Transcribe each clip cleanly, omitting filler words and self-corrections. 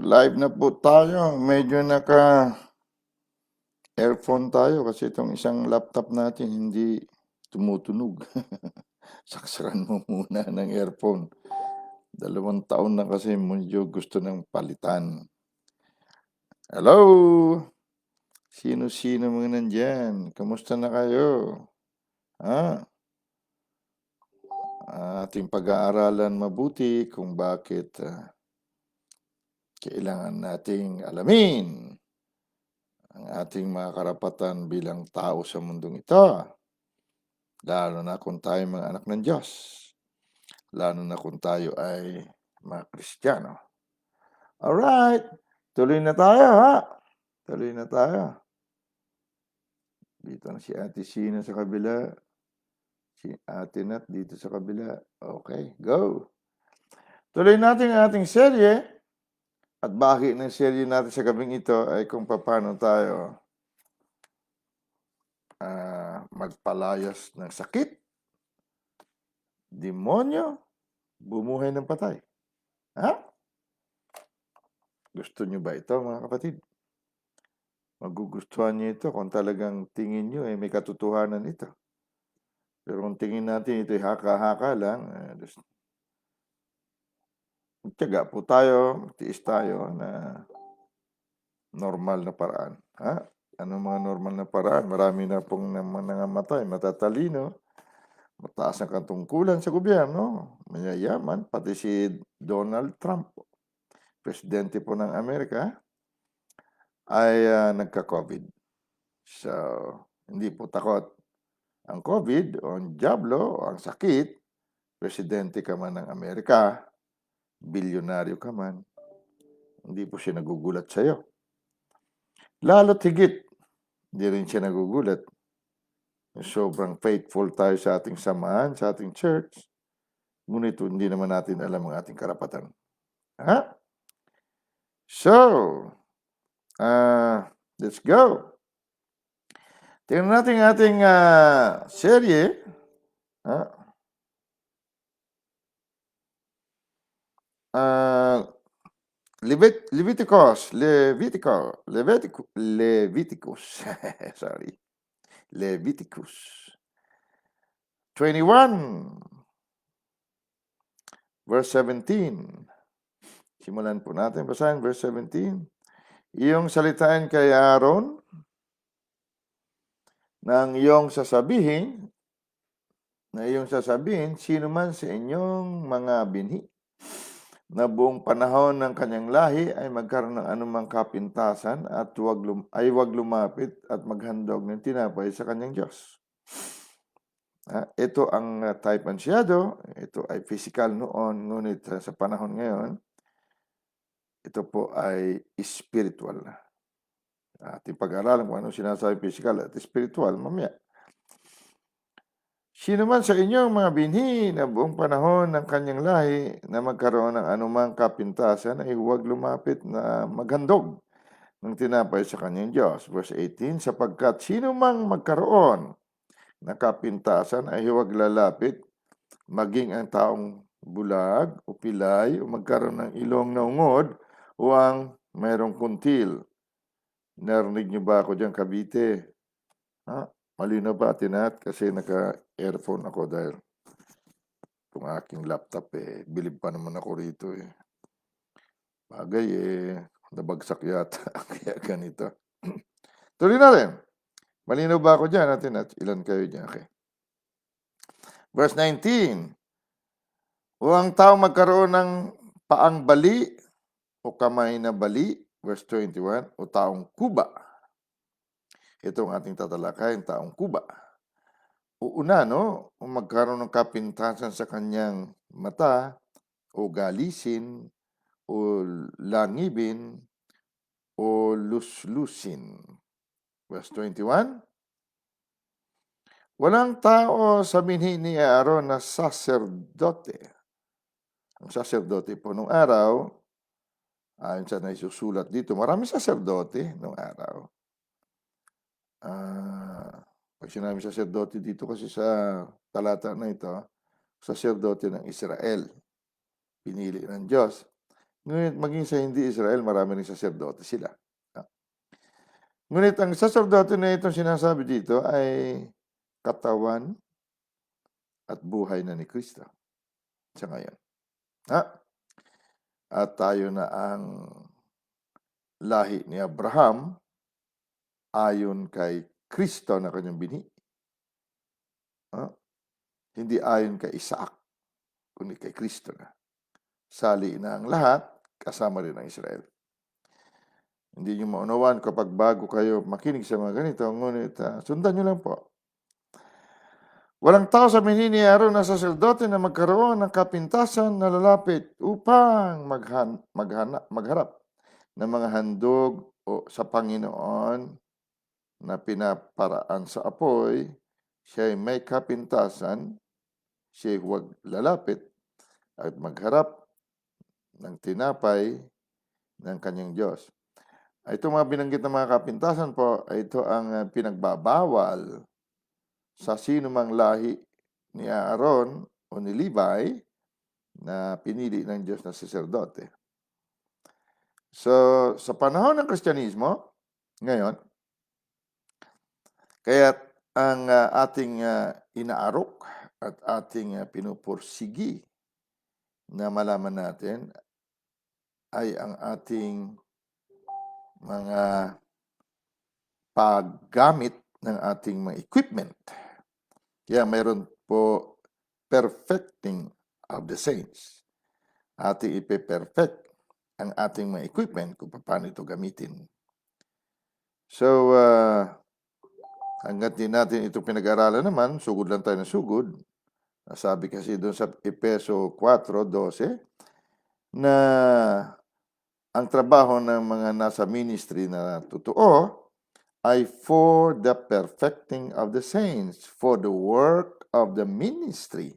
live na po tayo. Medyo naka-earphone tayo kasi itong isang laptop natin hindi tumutunog. Saksakan mo muna ng earphone. 2 taon na kasi medyo gusto ng palitan. Hello! Sino-sino mga nandyan? Kamusta na kayo? Ha? Ating pag-aaralan mabuti kung bakit kailangan nating alamin ang ating mga karapatan bilang tao sa mundong ito. Lalo na kung tayo mga anak ng Diyos. Lalo na kung tayo ay mga Kristiyano. Alright, tuloy na tayo ha. Tuloy na tayo. Dito na si Ate Sina sa kabila. Si Ate Nat dito sa kabila. Okay, go. Tuloy natin ang ating serye. At bahagi ng serye natin sa gabing ito ay kung paano tayo magpalayas ng sakit, demonyo, bumuhay ng patay. Ha? Gusto nyo ba ito, mga kapatid? Magugustuhan nyo ito kung talagang tingin nyo may katotohanan ito. Pero kung tingin natin ito haka-haka lang, tiyaga po tayo, tiis tayo na normal na paraan. Ha? Ano mga normal na paraan? Marami na pong nangamatay, matatalino, mataas ang katungkulan sa gobyerno, mayayaman, pati si Donald Trump, presidente po ng Amerika, ay nagka-COVID. So, hindi po takot ang COVID o ang diablo o ang sakit. Presidente ka man ng Amerika, bilyonaryo ka man, hindi po siya nagugulat sa iyo. Lalo't higit, hindi rin siya nagugulat. Sobrang faithful tayo sa ating samahan, sa ating church. Ngunit hindi naman natin alam ang ating karapatan. Ha? So, let's go. Tingnan natin ang ating serye. Leviticus. Sorry. Leviticus 21 verse 17. Simulan po natin basahin verse 17. Iyong salitain kay Aaron ng iyong sasabihin, sino man sa inyong mga binhi na buong panahon ng kanyang lahi ay magkaroon ng anumang kapintasan at huwag lumapit at maghandog ng tinapay sa kanyang Diyos. Ito ang type ansyado, ito ay physical noon, ngunit sa panahon ngayon, ito po ay spiritual. Ating pag-aralan kung ano sinasabi physical at spiritual, mamaya. Sino man sa inyong mga binhi na buong panahon ng kanyang lahi na magkaroon ng anumang kapintasan ay huwag lumapit na maghandog ng tinapay sa kanyang Diyos. Verse 18, sapagkat sino mang magkaroon ng kapintasan ay huwag lalapit, maging ang taong bulag o pilay o magkaroon ng ilong na ungod o ang mayroong kuntil. Narinig niyo ba ako dyan, Cavite? Malinaw ba, Tinat? Kasi naka-earphone ako dahil itong aking laptop bilib pa naman ako rito Bagay nabagsak yata. Kaya ganito. Tuloy na rin. Malinaw ba ako dyan, Tinat? Ilan kayo dyan? Okay. Verse 19. O ang tao magkaroon ng paang bali o kamay na bali. Verse 21. O taong kuba. Ito ang ating tatalakayin, taong kuba. Una, o magkaroon ng kapintasan sa kanyang mata o galisin o langibin o luslusin. Verse 21. Walang tao sa binhi ni Aaron na saserdote. Ang saserdote po nung araw, ayon sa naisusulat dito, maraming saserdote nung araw. Pag sinabi saserdote dito kasi sa talata na ito, saserdote ng Israel, pinili ng Diyos. Ngunit maging sa hindi Israel, marami ring saserdote sila. Ah, ngunit ang saserdote na itong sinasabi dito ay katawan at buhay na ni Kristo sa ngayon. At tayo na ang lahi ni Abraham ayon kay Kristo na kanyang binhi. Hindi ayon kay Isaac, kundi kay Kristo na. Sali na ang lahat, kasama rin ang Israel. Hindi nyo maunawaan kapag bago kayo makinig sa mga ganito, ngunit sundan nyo lang po. Walang tao sa binhi ni Aaron na saserdote na magkaroon ng kapintasan na lalapit upang magharap ng mga handog o sa Panginoon na pinaparaan sa apoy. Siya'y may kapintasan, siya'y huwag lalapit at magharap ng tinapay ng kanyang Diyos. Ito mga binanggit na mga kapintasan po, ito ang pinagbabawal sa sino mang lahi ni Aaron o ni Levi na pinili ng Diyos na saserdote. So, sa panahon ng Kristyanismo, ngayon, kaya't ang ating inaarok at ating pinupursigi na malaman natin ay ang ating mga paggamit ng ating mga equipment. Kaya mayroon po perfecting of the saints. Ating ipe-perfect ang ating mga equipment kung paano ito gamitin. So, hanggat din natin ito pinag-aralan naman, sugod lang tayo ng sugod. Sabi kasi doon sa Efeso 4:12 na ang trabaho ng mga nasa ministry na totoo ay for the perfecting of the saints, for the work of the ministry,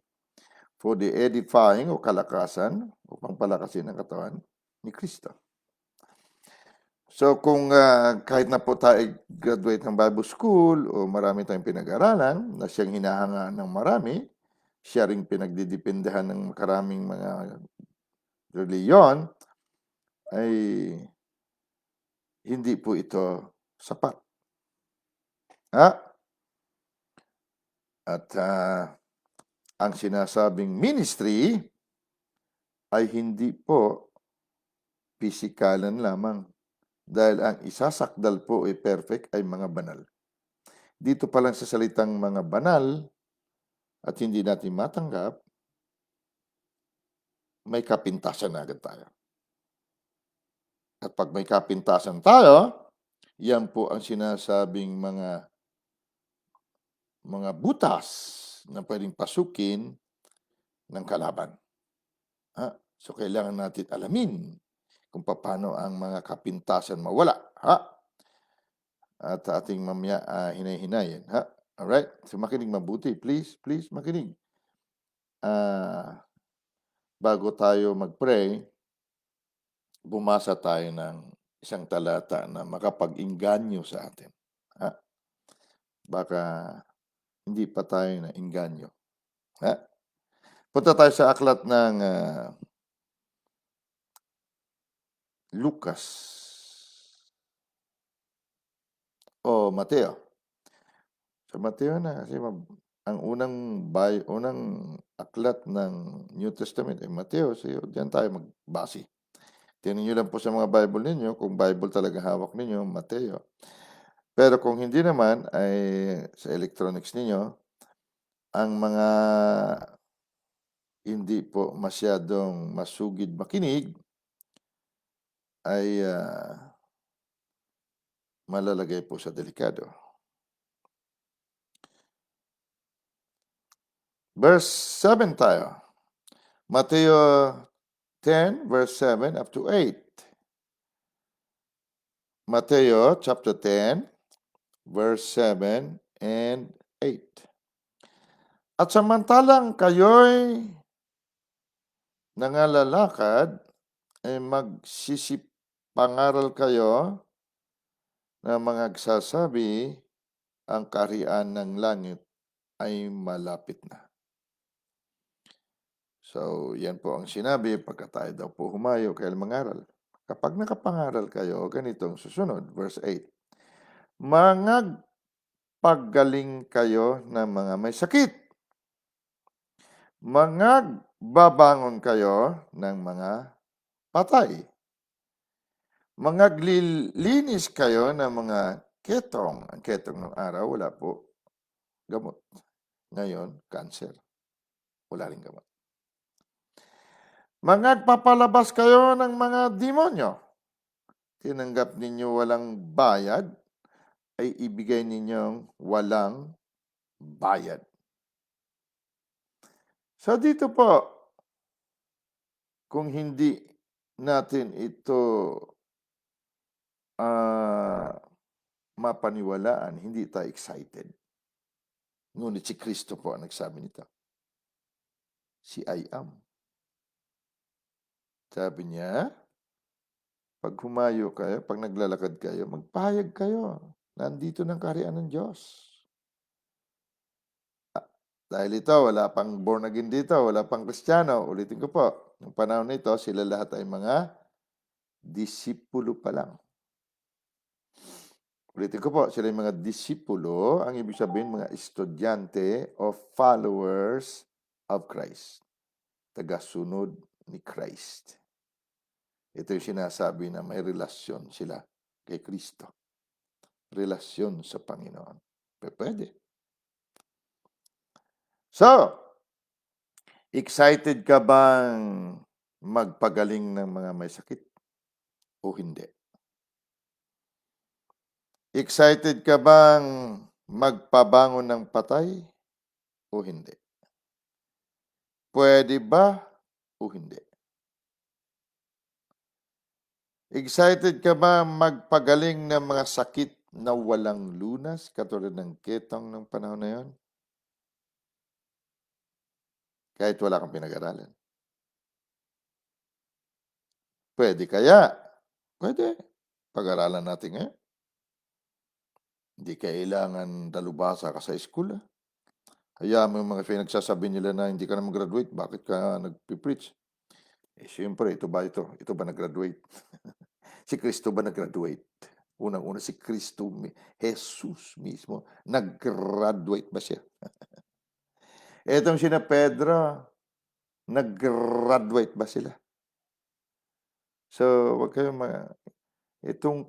for the edifying o kalakasan, upang palakasin ang katawan ni Kristo. So kung kahit na po tayo graduate ng Bible School o marami tayong pinag-aralan na siyang hinahangaan ng marami, siya ring pinagdidependahan ng maraming mga reliyon, ay hindi po ito sapat. At ang sinasabing ministry ay hindi po pisikalan lamang. Dahil ang isasakdal po ay perfect ay mga banal. Dito pa lang sa salitang mga banal at hindi natin matanggap, may kapintasan na agad tayo. At pag may kapintasan tayo, yan po ang sinasabing mga butas na pwedeng pasukin ng kalaban. So kailangan natin alamin kung paano ang mga kapintasan mawala. At ating mamaya hinay-hinayin. Alright? So makinig mabuti. Please makinig. Bago tayo mag-pray, bumasa tayo ng isang talata na makapag-inganyo sa atin. Baka hindi pa tayo na-inganyo. Punta tayo sa aklat ng Lucas o Mateo. Sa Mateo na kasi ang unang aklat ng New Testament ay Mateo. So diyan tayo magbase. Tingnan niyo lang po sa mga Bible ninyo, kung Bible talaga hawak ninyo, Mateo. Pero kung hindi naman, ay sa electronics ninyo, ang mga hindi po masyadong masugid makinig ay malalagay po sa delikado. Verse 7 tayo. Mateo 10, verse 7 up to 8. Mateo chapter 10, verse 7 and 8. At samantalang kayo'y nangalalakad, ay magsisipangaral kayo na mga nagsasabi, ang kaharian ng langit ay malapit na. So, yan po ang sinabi pagka tayo daw po humayo kaya mangaral. Kapag nakapangaral kayo, ganito ang susunod, verse 8. Mangagpagaling kayo ng mga may sakit. Mangagbabangon kayo ng mga patay. Mangaglilinis kayo ng mga ketong. Ang ketong ng araw, wala po gamot. Ngayon, cancer. Wala rin gamot. Mangagpapalabas kayo ng mga demonyo. Tinanggap ninyo walang bayad, ay ibigay ninyong walang bayad. So dito po, kung hindi natin ito mapaniwalaan, hindi tayo excited. Ngunit si Kristo po ang nagsabi nito. Si I am. Sabi niya, pag humayo kayo, pag naglalakad kayo, magpahayag kayo. Nandito ng kaharian ng Diyos. Dahil ito, wala pang born again dito, wala pang Kristiyano. Ulitin ko po, yung panahon nito, sila lahat ay mga disipulo pa lang. Ulitin ko po, sila yung mga disipulo, ang ibig sabihin mga estudyante o followers of Christ. Tagasunod ni Christ. Ito yung sinasabi na may relasyon sila kay Kristo. Relasyon sa Panginoon. Pwede. So, excited ka bang magpagaling ng mga may sakit o hindi? Excited ka bang magpabangon ng patay o hindi? Pwede ba o hindi? Excited ka ba magpagaling ng mga sakit na walang lunas, katulad ng ketong ng panahon na yon? Kahit wala kang pinag-aralan. Pwede kaya? Pwede. Pag-aralan natin ngayon. Hindi kailangan dalubhasa ka sa school. Kaya mo yung mga pinagsasabi nila na hindi ka na mag-graduate, bakit ka nag-preach? Siyempre, ito ba nag-graduate? Si Kristo ba nag-graduate? Unang-una si Kristo, Jesus mismo, nag-graduate ba siya? Etong sina Pedro, nag-graduate ba sila? So, wag kayong itong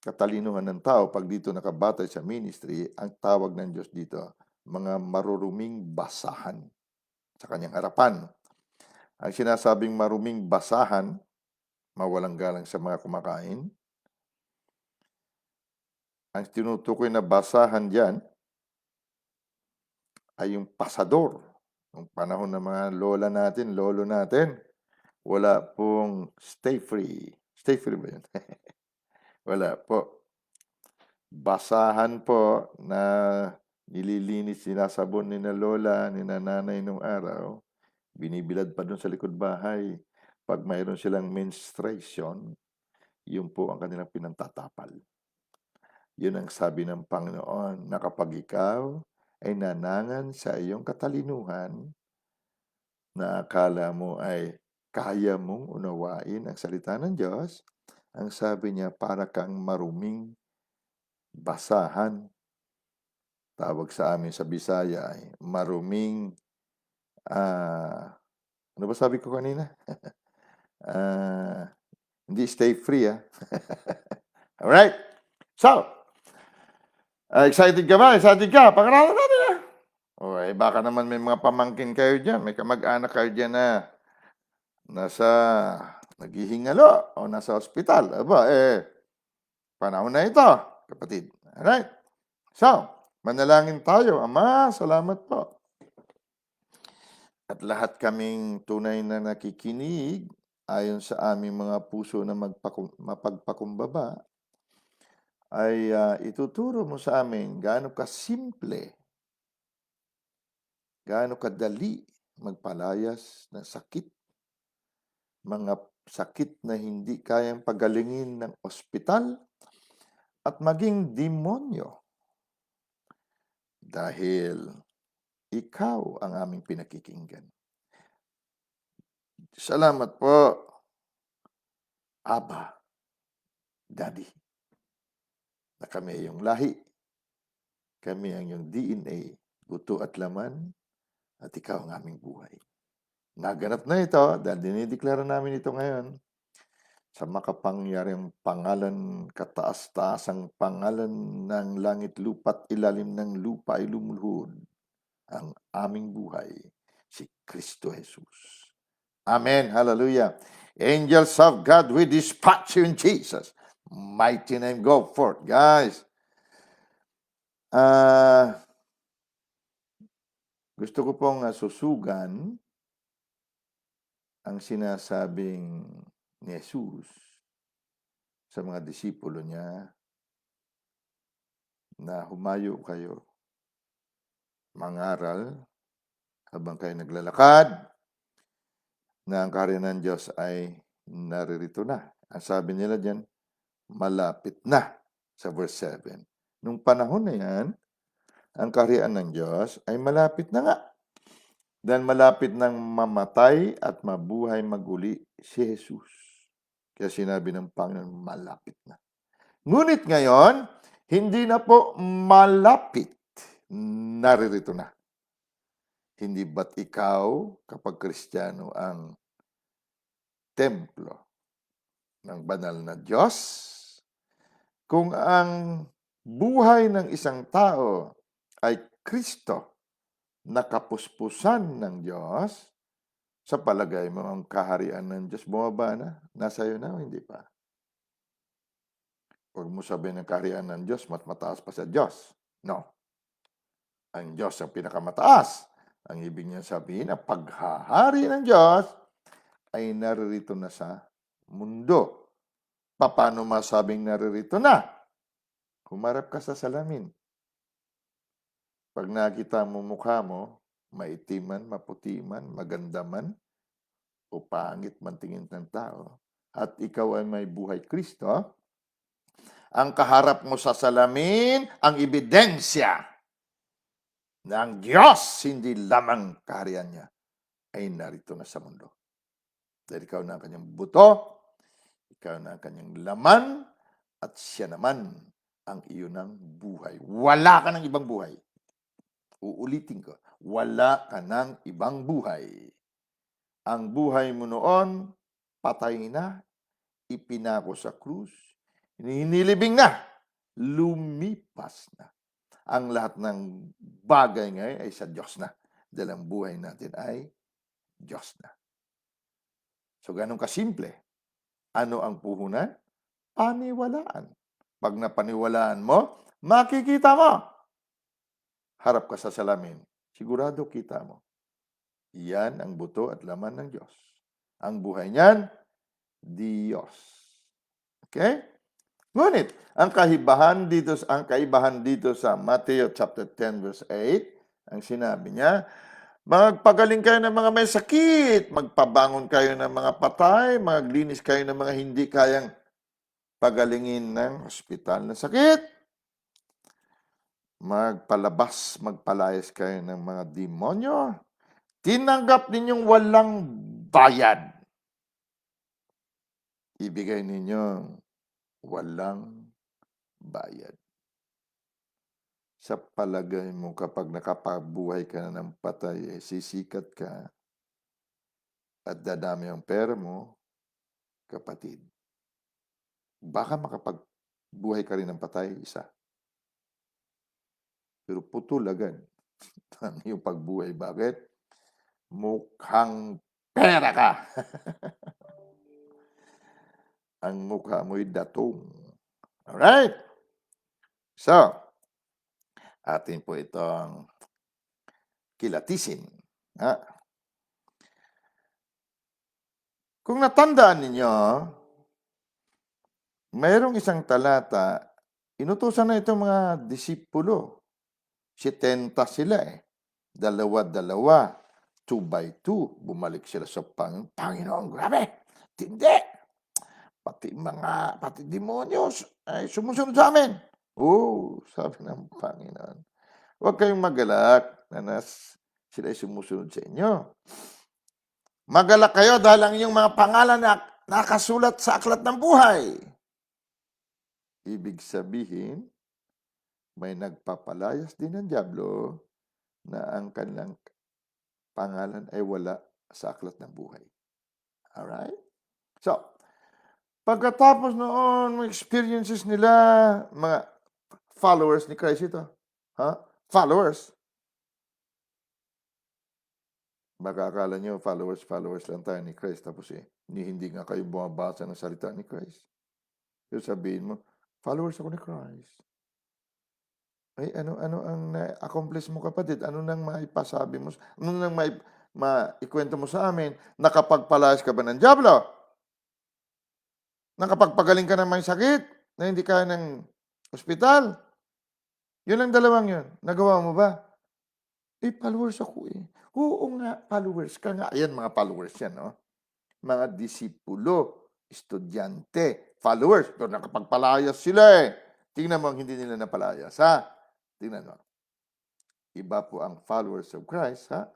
katalinuhan ng tao, pag dito nakabatay sa ministry, ang tawag ng Diyos dito, mga maruruming basahan sa kanyang harapan. Ang sinasabing maruming basahan, mawalang galang sa mga kumakain. Ang tinutukoy na basahan diyan ay yung pasador. Nung panahon ng mga lola natin, lolo natin, wala pong stay free. Stay free ba yun? Wala po. Basahan po na nililinis, sinasabon ni na lola, ni na nanay nung araw, binibilad pa doon sa likod bahay. Pag mayroon silang menstruation, yun po ang kanilang pinantatapal. Yun ang sabi ng Panginoon, na kapag ikaw ay nanangan sa iyong katalinuhan, na akala mo ay kaya mong unawain ang salita ng Diyos, ang sabi niya, para kang maruming basahan. Tawag sa amin sa Bisaya ay maruming, ano ba sabi ko kanina? Hindi stay free, Alright? So, excited ka ba? Excited ka? Pag-aralan natin, O, baka naman may mga pamangkin kayo dyan, may kamag-anak kayo dyan na nasa naghihingalo o nasa ospital. Aba, panahon na ito, kapatid. Alright? So, manalangin tayo. Ama, salamat po. At lahat kaming tunay na nakikinig, ayon sa aming mga puso na mapagpakumbaba, ay ituturo mo sa amin gaano kasimple, gaano kadali magpalayas ng sakit, mga sakit na hindi kayang pagalingin ng ospital at maging demonyo. Dahil ikaw ang aming pinakikinggan. Salamat po, Aba, Daddy, na kami ay iyong lahi, kami ang iyong DNA, buto at laman, at ikaw ang aming buhay. Naganap na ito dahil dinideklara namin ito ngayon sa makapangyarihang pangalan, kataas-taasang pangalan ng langit, lupa't ilalim ng lupa ay lumulhod ang aming buhay, si Kristo Jesus. Amen. Hallelujah. Angels of God, we dispatch you in Jesus' mighty name. Go forth, guys. Gusto ko pong susugan ang sinasabing ni Jesus sa mga disipulo niya na humayo kayo, mangaral habang kayo naglalakad na ang kaharian ng Diyos ay naririto na. Ang sabi nila diyan, malapit na sa verse 7. Nung panahon na yan, ang kaharian ng Diyos ay malapit na nga. Dahil malapit nang mamatay at mabuhay maguli si Jesus. Kaya sinabi ng Panginoon, malapit na. Ngunit ngayon, hindi na po malapit. Naririto na. Hindi ba't ikaw, kapag Kristiyano, ang templo ng banal na Diyos? Kung ang buhay ng isang tao ay Kristo na kapuspusan ng Diyos, sa palagay mo ang kaharian ng Diyos bumaba na? Nasa iyo na o hindi pa? Huwag mo sabihin ng kaharian ng Diyos, mataas pa sa Diyos. No. Ang Diyos ang pinakamataas. Ang ibig niya sabihin, ang paghahari ng Diyos ay naririto na sa mundo. Paano masabing naririto na? Humarap ka sa salamin. Pag nakita mo mukha mo, maitiman, maputi man, maganda man, o pangit man tingin ng tao, at ikaw ay may buhay Kristo, ang kaharap mo sa salamin, ang ebidensya ng Diyos, hindi lamang kaharian niya, ay narito na sa mundo. Dahil ikaw na ang kanyang buto, ikaw na ang kanyang laman, at siya naman ang iyo ng buhay. Wala ka ng ibang buhay. Uulitin ko, wala ka ng ibang buhay. Ang buhay mo noon, patay na, ipinako sa krus, hinilibing na, lumipas na. Ang lahat ng bagay ngayon ay sa Diyos na. Dahil ang buhay natin ay Diyos na. So, ganun kasimple. Ano ang puhunan? Paniwalaan. Pag napaniwalaan mo, makikita mo. Harap ka sa salamin. Sigurado kita mo. Iyan ang buto at laman ng Diyos. Ang buhay niyan, Diyos. Okay? Ngunit, ang kaibahan dito sa Matthew chapter 10 verse 8, ang sinabi niya, magpagaling kayo ng mga may sakit, magpabangon kayo ng mga patay, maglinis kayo ng mga hindi kayang pagalingin ng ospital na sakit, magpalayas kayo ng mga demonyo, tinanggap ninyong walang bayad. Ibigay ninyong walang bayad. Sa palagay mo, kapag nakapabuhay ka na ng patay, sisikat ka at dadami ang pera mo, kapatid. Baka makapagbuhay ka rin ng patay, isa. Pero putol agad ang iyong pagbuhay. Bakit? Mukhang pera ka. Ang mukha mo'y datong. Alright? So, atin po itong kilatisin. Kung natandaan ninyo, mayroong isang talata, inutusan na itong mga disipulo. 70 sila Dalawa-dalawa, 2 by 2. Bumalik sila sa Panginoon. Grabe! Tindi! Pati demonyos ay sumusunod sa amin. Sabi ng Panginoon. Huwag kayong magalak na sila ay sumusunod sa inyo. Magalak kayo dahil ang inyong mga pangalan na nakasulat sa aklat ng buhay. Ibig sabihin, may nagpapalayas din ng dyablo na ang kanilang pangalan ay wala sa aklat ng buhay. Alright? So, pagkatapos noon, mga experiences nila, mga followers ni Christ ito. Followers. Baka akala nyo, followers lang tayo ni Christ. Tapos hindi nga kayo bumabasa ng salita ni Christ. So sabihin mo, followers ako ni Christ. Ay, ano ang na-accomplish mo, kapatid? Ano nang maipasabi mo? Ano nang maikwento mo sa amin? Nakapagpalayas ka ba ng dyablo? Nakapagpagaling ka ng may sakit na hindi kaya ng ospital? Yun ang dalawang yun. Nagawa mo ba? Followers ako eh. Oo nga, followers ka nga. Ayan, mga followers yan, no? Mga disipulo, estudyante, followers. Pero nakapagpalayas sila eh. Tingnan mo ang hindi nila napalayas, ha? Tingnan mo. Iba po ang followers of Christ, ha?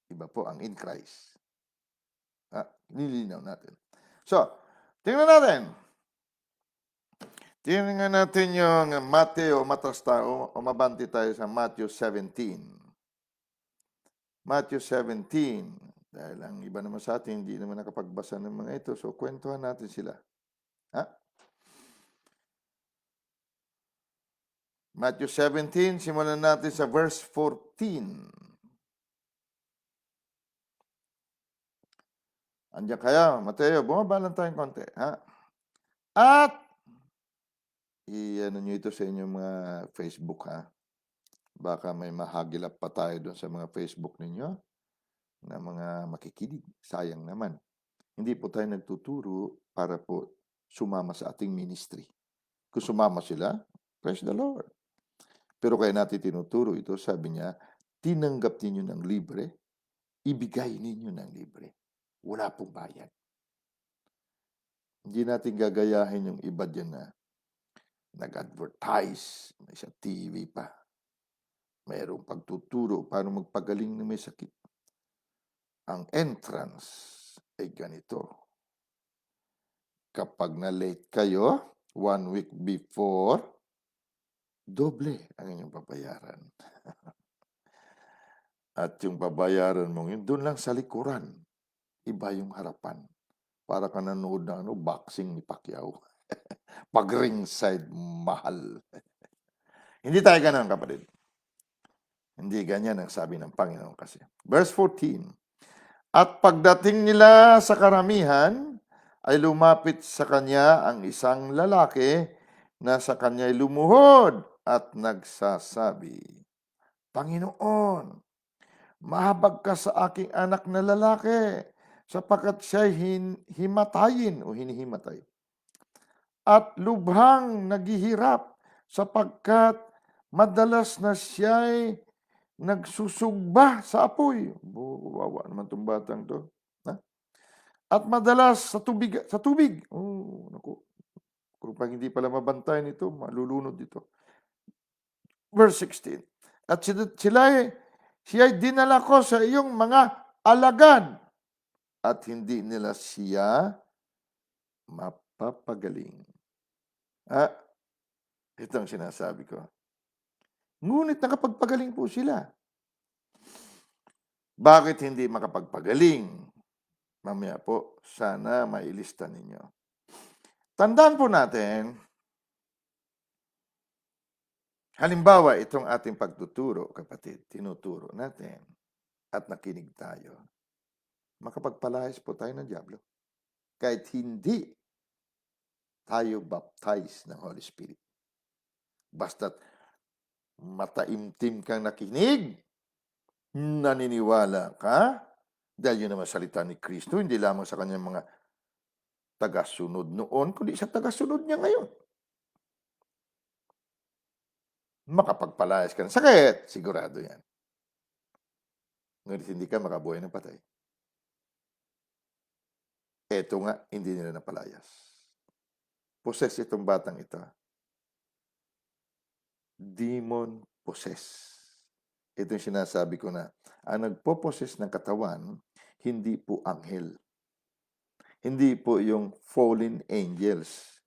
Iba po ang in Christ. Nilinaw natin. So, tingnan natin. Tingnan natin yung Mateo, matras tayo, o mabanti tayo sa Matthew 17. Matthew 17. Dahil ang iba naman sa atin, hindi naman nakapagbasa ng mga ito. So, kwentuhan natin sila. Ha? Matthew 17, simulan natin sa verse 14. Andiyan kayo, Mateo, bumaba lang tayong konti. Ha? At, i-ano nyo ito sa inyong mga Facebook, ha? Baka may mahagilap pa tayo doon sa mga Facebook ninyo na mga makikinig. Sayang naman. Hindi po tayo nagtuturo para po sumama sa ating ministry. Kung sumama sila, praise the Lord. Pero kaya natin tinuturo ito, sabi niya, tinanggap ninyo ng libre, ibigay ninyo ng libre. Wala pong bayad. Hindi natin gagayahin yung iba dyan na nag-advertise, may sa TV pa. Mayroong pagtuturo paano magpagaling na may sakit. Ang entrance ay ganito. Kapag na-late kayo, 1 week before, doble ang inyong babayaran. At yung babayaran mo, yun doon lang sa likuran. Iba yung harapan. Para ka nanood ng boxing ni Pacquiao. Pag ringside, mahal. Hindi tayo ganun, kapatid. Hindi ganyan ang sabi ng Panginoon kasi. Verse 14. At pagdating nila sa karamihan, ay lumapit sa kanya ang isang lalaki na sa kanya'y lumuhod at nagsasabi, Panginoon, mahabag ka sa aking anak na lalaki sapagkat siya'y himatayin o hinihimatay. At lubhang naghihirap sapagkat madalas na siya'y nagsusugba sa apoy. Wawa naman itong batang to. Ha? At madalas sa tubig. Oh, naku. Kung pag hindi pala mabantay nito, malulunod dito. Verse 16. At siya'y dinala ko sa iyong mga alagad at hindi nila siya mapapagaling. Ito ang sinasabi ko. Ngunit nakapagpagaling po sila. Bakit hindi makapagpagaling? Mamaya po, sana mailista ninyo. Tandaan po natin, halimbawa, itong ating pagtuturo, kapatid, tinuturo natin at nakinig tayo. Makapagpalayas po tayo ng dyablo. Kahit hindi tayo baptize ng Holy Spirit. Basta't mataimtim kang nakinig, naniniwala ka, dahil yun naman salita ni Kristo, hindi lamang sa kanyang mga tagasunod noon, kundi sa tagasunod niya ngayon. Makapagpalayas ka ng sakit, sigurado yan. Ngunit hindi ka makabuhay ng patay. Eto nga, hindi nila napalayas. Possess itong batang ito. Demon possess. Ito yung sinasabi ko na, ang nagpo-possess ng katawan, hindi po anghel. Hindi po yung fallen angels,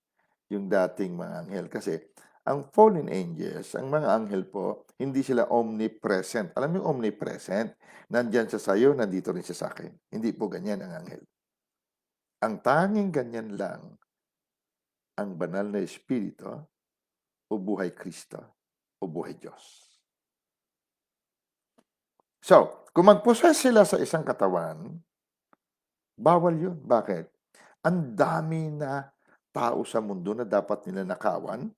yung dating mga anghel. Kasi ang fallen angels, ang mga anghel po, hindi sila omnipresent. Alam mo yung omnipresent? Nandyan siya sa'yo, nandito rin siya sa akin. Hindi po ganyan ang anghel. Ang tanging ganyan lang ang banal na espiritu o buhay Kristo o buhay Diyos. So, kung mag-possess sila sa isang katawan, bawal yun. Bakit? Ang dami na tao sa mundo na dapat nila nakawan,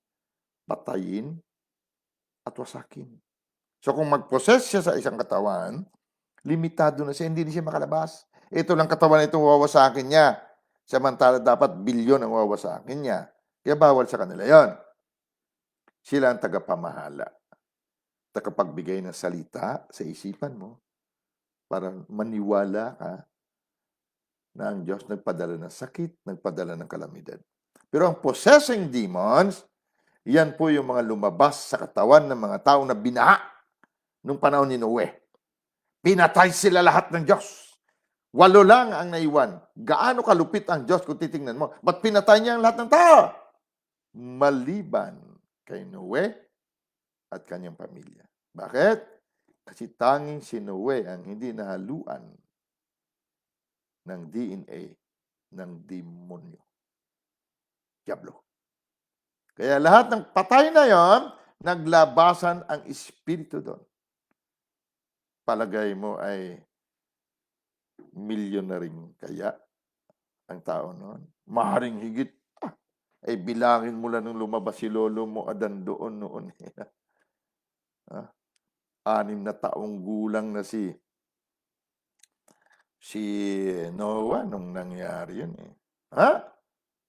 patayin, at wasakin. So kung mag-possess siya sa isang katawan, limitado na siya, hindi na siya makalabas. Ito lang katawan ito wawasakin niya. Samantala dapat bilyon ang wawasakin niya. Kaya bawal sa kanila yon. Sila ang tagapamahala. Tagapagbigay ng salita sa isipan mo para maniwala ka na ang Diyos nagpadala ng sakit, nagpadala ng kalamidad. Pero ang possessing demons, yan po yung mga lumabas sa katawan ng mga tao na binaha nung panahon ni Noe. Pinatay sila lahat ng Diyos. 8 lang ang naiwan. Gaano kalupit ang Diyos kung titingnan mo? Ba't pinatay niya ang lahat ng tao? Maliban kay Noe at kanyang pamilya. Bakit? Kasi tanging si Noe ang hindi nahaluan ng DNA ng demonyo. Diablo. Kaya lahat ng patay na yon, naglabasan ang espiritu doon. Palagay mo ay milyonaring kaya ang tao noon. Maaaring higit. Ay bilangin mo lang nung lumabas si lolo mo Adan doon noon. 6 na taong gulang na si Noah nung nangyari yun eh.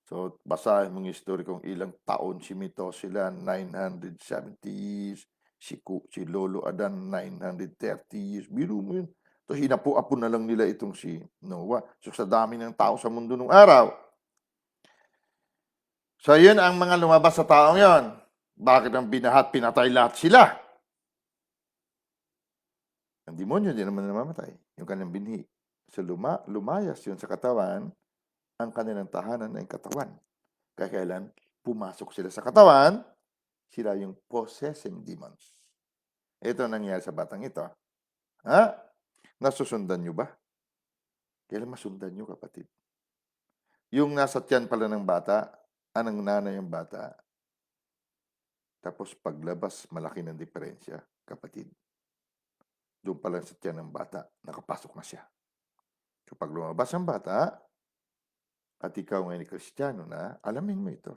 So, basahin mong history kung ilang taon si Methuselah, 970 years. Si Lolo Adan, 930 years. Biro mo yun. So, hinapu-apo na lang nila itong si Noah. So, sa dami ng tao sa mundo nung araw. So, yun ang mga lumabas sa taong yon. Bakit ang binahat, pinatay lahat sila? Ang demonyo, hindi naman namamatay. Yung kanyang binhi. So, lumayas yun sa katawan, ang kanilang tahanan ay katawan. Kaya kailan pumasok sila sa katawan, sila yung possessing demons. Ito nangyari sa batang ito. Nasusundan nyo ba? Kailan masundan nyo, kapatid? Yung nasa tiyan pala ng bata, anang nanay ang bata, tapos paglabas, malaki ng diferensya, kapatid. Doon pala sa tiyan ng bata, nakapasok na siya. So pag lumabas ang bata, at ikaw ngayon Kristiyano na, alamin mo ito.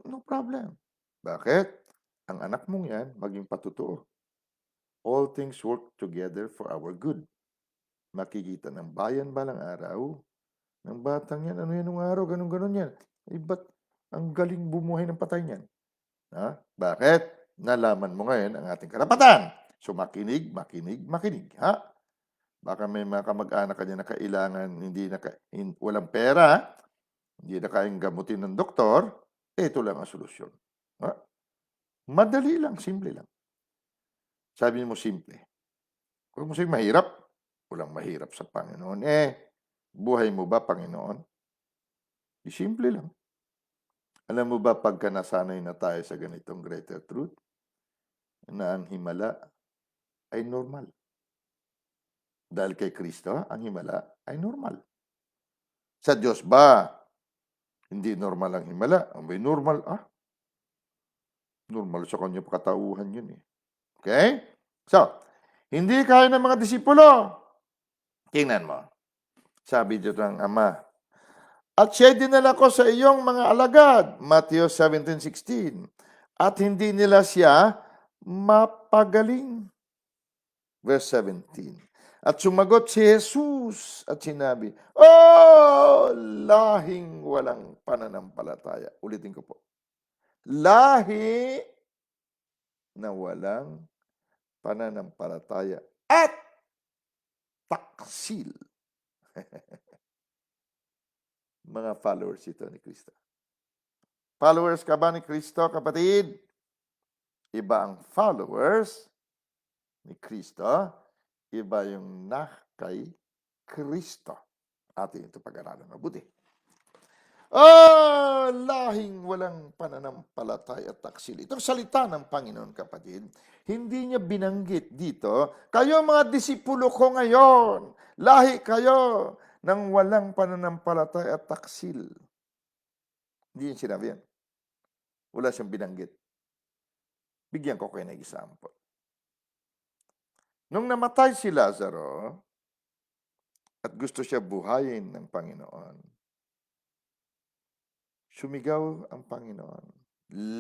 No problem. Bakit? Ang anak mong yan, maging patutuo. All things work together for our good. Makikita ng bayan balang araw, ng batang yan, ano yan nung araw, ganun-ganun yan. Ba't ang galing bumuhay ng patay niyan? Bakit? Nalaman mo ngayon ang ating karapatan. So makinig. Baka may mga kamag-anak ka na kailangan, walang pera, hindi na kayang gamutin ng doktor, ito lang ang solusyon. Madali lang, simple lang. Sabi mo simple. Kung mo sa'yo mahirap, walang mahirap sa Panginoon. Buhay mo ba, Panginoon? Simple lang. Alam mo ba, pagka nasanay na tayo sa ganitong greater truth, na ang himala ay normal. Dahil kay Kristo, ang himala ay normal. Sa Diyos ba, hindi normal ang himala? Ang may normal, normal sa kanya katauhan yun eh. Okay? So, hindi kaya ng mga disipulo. Tingnan mo. Sabi dito ng Ama, at siya dinala ko sa iyong mga alagad, Matthew 17:16. At hindi nila siya mapagaling. Verse 17. At sumagot si Jesus at sinabi, lahing walang pananampalataya. Ulitin ko po. Lahi na walang pananampalataya at taksil. Mga followers ito ni Kristo. Followers ka ba ni Kristo, kapatid? Iba ang followers ni Kristo. Iba yung nakay Kristo. Atin ito pag-aralan mabuti. Lahing walang pananampalataya at taksil. Itong salita ng Panginoon, kapatid, hindi niya binanggit dito, kayo mga disipulo ko ngayon, lahi kayo ng walang pananampalataya at taksil. Hindi niya sinabi yan. Wala siyang binanggit. Bigyan ko kayo ng example. Nung namatay si Lazaro at gusto siya buhayin ng Panginoon, sumigaw ang Panginoon,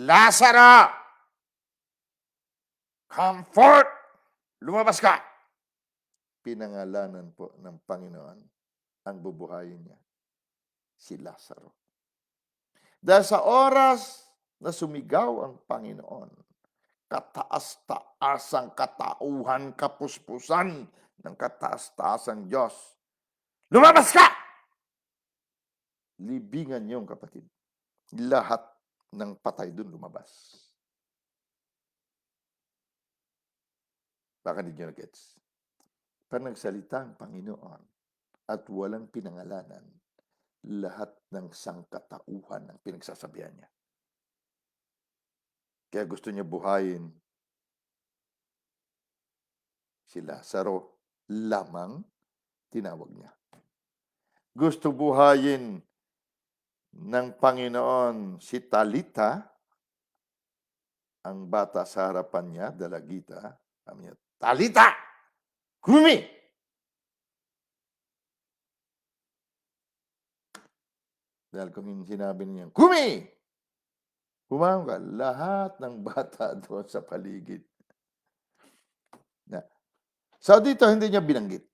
Lazaro! Come forth! Lumabas ka! Pinangalanan po ng Panginoon ang bubuhayin niya, si Lazaro. Dahil sa oras na sumigaw ang Panginoon, kataas-taasang katauhan, kapuspusan ng kataas-taasang Diyos, lumabas ka! Libingan niyong kapatid. Lahat ng patay dun lumabas. Baka hindi nyo na-gets. Pag nagsalita ang Panginoon at walang pinangalanan, lahat ng sangkatauhan ang pinagsasabihan niya. Kaya gusto niya buhayin si Lazaro, lamang tinawag niya. Gusto buhayin ng Panginoon si Talita, ang bata sa harapan niya, dalagita, sabi niya, Talita! Kumi! Dahil kung sinabi niya, Kumi! Humahon ka, lahat ng bata doon sa paligid. So dito hindi niya binanggit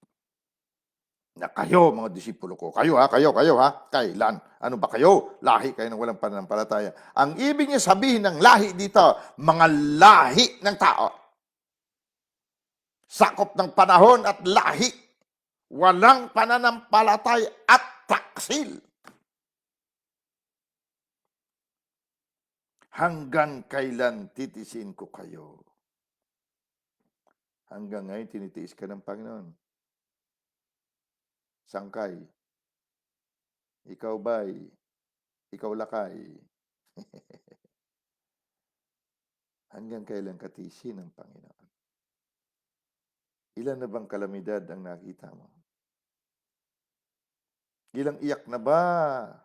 na kayo, mga disipulo ko, kayo ha, kailan? Ano ba kayo? Lahi kayo ng walang pananampalataya. Ang ibig niya sabihin ng lahi dito, mga lahi ng tao. Sakop ng panahon at lahi. Walang pananampalataya at taksil. Hanggang kailan titisin ko kayo? Hanggang ngayon tinitiis ka ng Panginoon. Sangkay. Ikaw ba'y? Ikaw lakay. Hanggang kailan katisin ng Panginoon? Ilan na bang kalamidad ang nakita mo? Ilang iyak na ba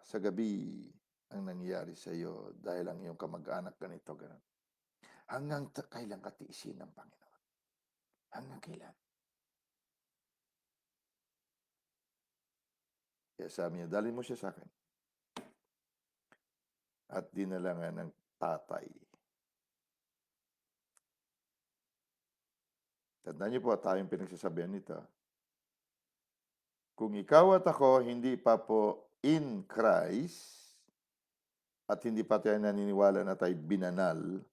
sa gabi ang nangyari sa iyo dahil ang iyong kamag-anak ganito, gano'n? Hanggang kailan katiisin ng Panginoon? Hanggang kailan? Kaya sabi niya, dalhin mo siya sa akin. At dinala nga ng tatay. Tandaan niyo po, tayong pinagsasabihan nito. Kung ikaw at ako hindi pa po in Christ at hindi pa tayo naniniwala na tayo binanal,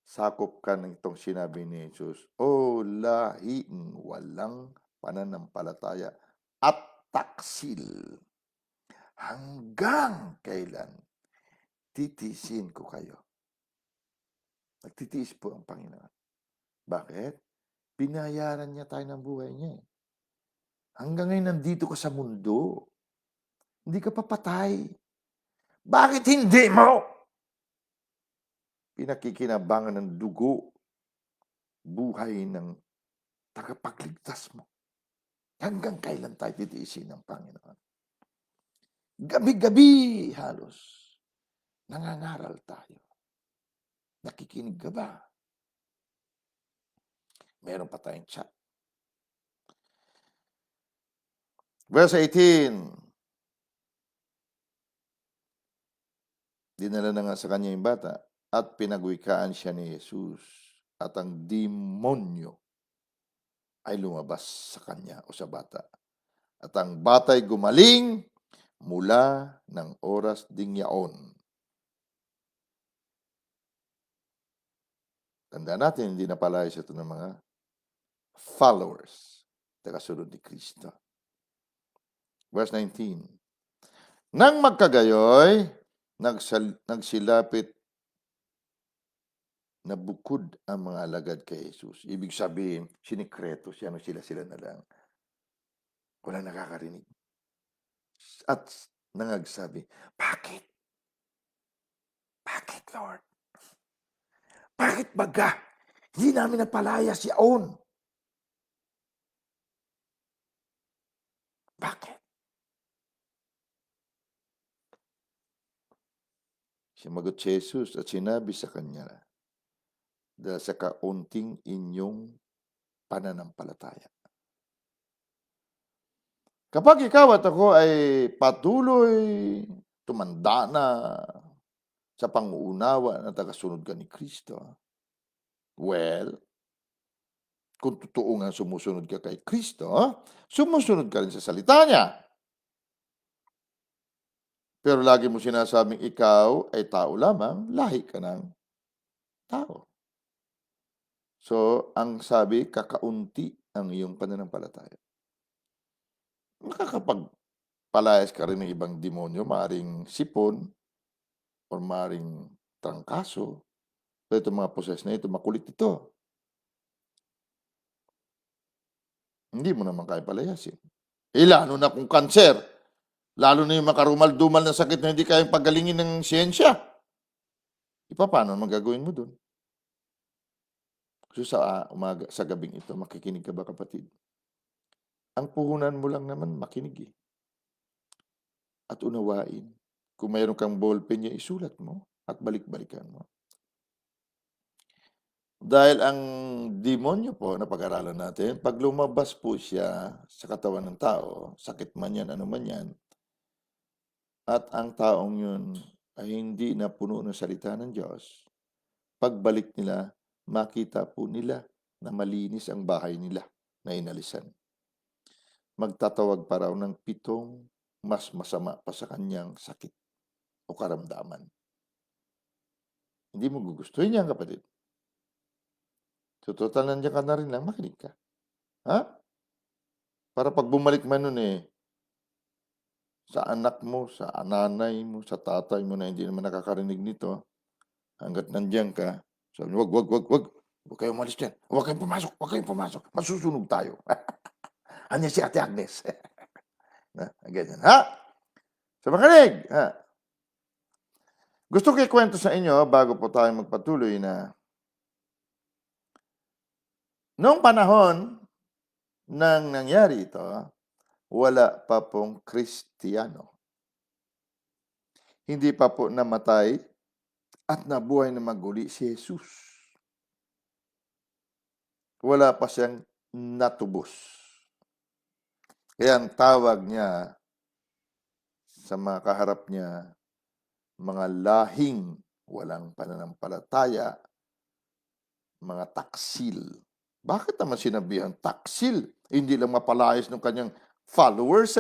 sakop ka ng itong sinabi ni Jesus, O lahiing walang pananampalataya at taksil. Hanggang kailan titiisin ko kayo? Nagtitiis po ang Panginoon. Bakit? Binayaran niya tayo ng buhay niya. Hanggang ngayon nandito ka sa mundo. Hindi ka papatay. Bakit hindi mo pinakikinabangan ng dugo, buhay ng tagapagligtas mo? Hanggang kailan tayo titiisin ng Panginoon? Gabi-gabi halos, nangangaral tayo. Nakikinig ka ba? Meron pa tayong chat. Verse 18. Dinala na nga sa kanya yung bata at pinagwikaan siya ni Jesus at ang demonyo ay lumabas sa kanya o sa bata. At ang bata'y gumaling mula ng oras ding yaon. Tandaan natin, hindi napalayas ito ng mga followers, tagasunod ni Kristo. Verse 19. Nang magkagayoy, nagsilapit na bukod ang mga alagad kay Jesus. Ibig sabihin, sinikreto siya, sila na lang. Walang nakakarinig. At nangagsabi, "Bakit? Bakit, Lord? Bakit baga? Hindi namin napalaya si On. Bakit?" Sumagot si Jesus at sinabi sa kanya, "Dahil sa kaunting inyong pananampalataya. Kapag ikaw at ako ay patuloy tumanda na sa panguunawa na tagasunod ka ni Kristo, well, kung totoo nga sumusunod ka kay Kristo, sumusunod ka rin sa salita niya. Pero lagi mo sinasabing ikaw ay tao lamang, lahi ka ng tao. So, ang sabi, kakaunti ang iyong pananampalataya. Makakapagpalayas ka rin ng ibang demonyo, maaring sipon, o maaring trangkaso. So, itong mga poses na ito, makulit ito. Hindi mo naman kaya palayasin. Lalo na kung kanser. Lalo na yung makarumal-dumal na sakit na hindi kayang pagalingin ng siyensya. Paano naman gagawin mo dun? So sa umaga, sa gabing ito, makikinig ka ba, kapatid? Ang puhunan mo lang naman makinig at unawain. Kung mayroon kang ballpen niya, isulat mo at balik-balikan mo. Dahil ang demonyo po na pag-aralan natin, pag lumabas po siya sa katawan ng tao, sakit man yan, ano man yan, at ang taong yun ay hindi na puno ng salita ng Diyos, pagbalik nila, makita po nila na malinis ang bahay nila na inalisan. Magtatawag pa raw ng 7 mas masama pa sa kanyang sakit o karamdaman. Hindi mo gugustuhin yan, kapatid. So, total nandiyan ka na rin lang, makinig ka. Ha? Para pag bumalik man nun sa anak mo, sa nanay mo, sa tatay mo na hindi naman nakakarinig nito, hanggat nandiyan ka, sabi, wag. Huwag kayong umalis dyan. Huwag kayong pumasok. Masusunog tayo. Ano si Ate Agnes? Ganyan, ha? So, makinig. Ha? Gusto ko ikwento sa inyo, bago po tayo magpatuloy, na noong panahon nang nangyari ito, wala pa pong Kristiyano. Hindi pa po namatay at nabuhay na maguli si Jesus. Wala pa siyang natubos. Kaya ang tawag niya sa mga kaharap niya, mga lahing walang pananampalataya, mga taksil. Bakit naman sinabihan taksil? Hindi lang mapalayas ng kanyang followers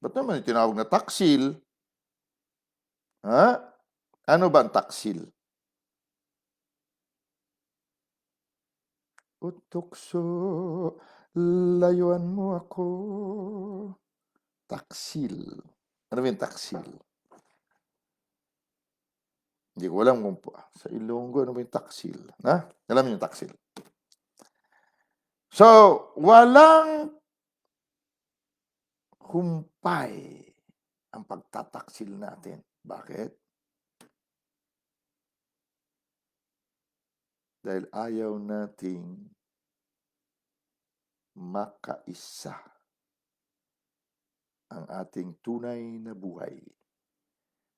Ba't naman tinawag na taksil? Ha? Ano ba ang taksil? Utukso, layuan mo ako. Taksil. Ano ba yung taksil? Hindi ko alam kung sa Ilonggo, ano ba yung taksil? Alam niyo yung taksil? So, walang humpay ang pagtataksil natin. Bakit? Dahil ayaw nating makaisa ang ating tunay na buhay.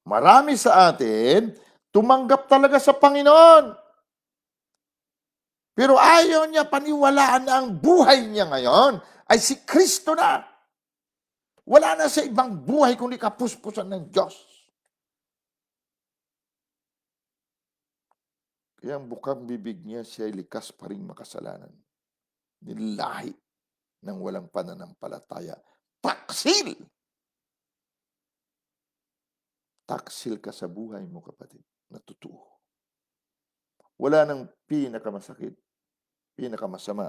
Marami sa atin tumanggap talaga sa Panginoon. Pero ayaw niya paniwalaan na ang buhay niya ngayon ay si Kristo na. Wala na sa ibang buhay kundi kapuspusan ng Diyos. Kaya ang bukang bibig niya, siya ay likas pa rin makasalanan. Nilahi ng walang pananampalataya. Taksil! Taksil ka sa buhay mo, kapatid, na totoo. Wala nang pinakamasakit, pinakamasama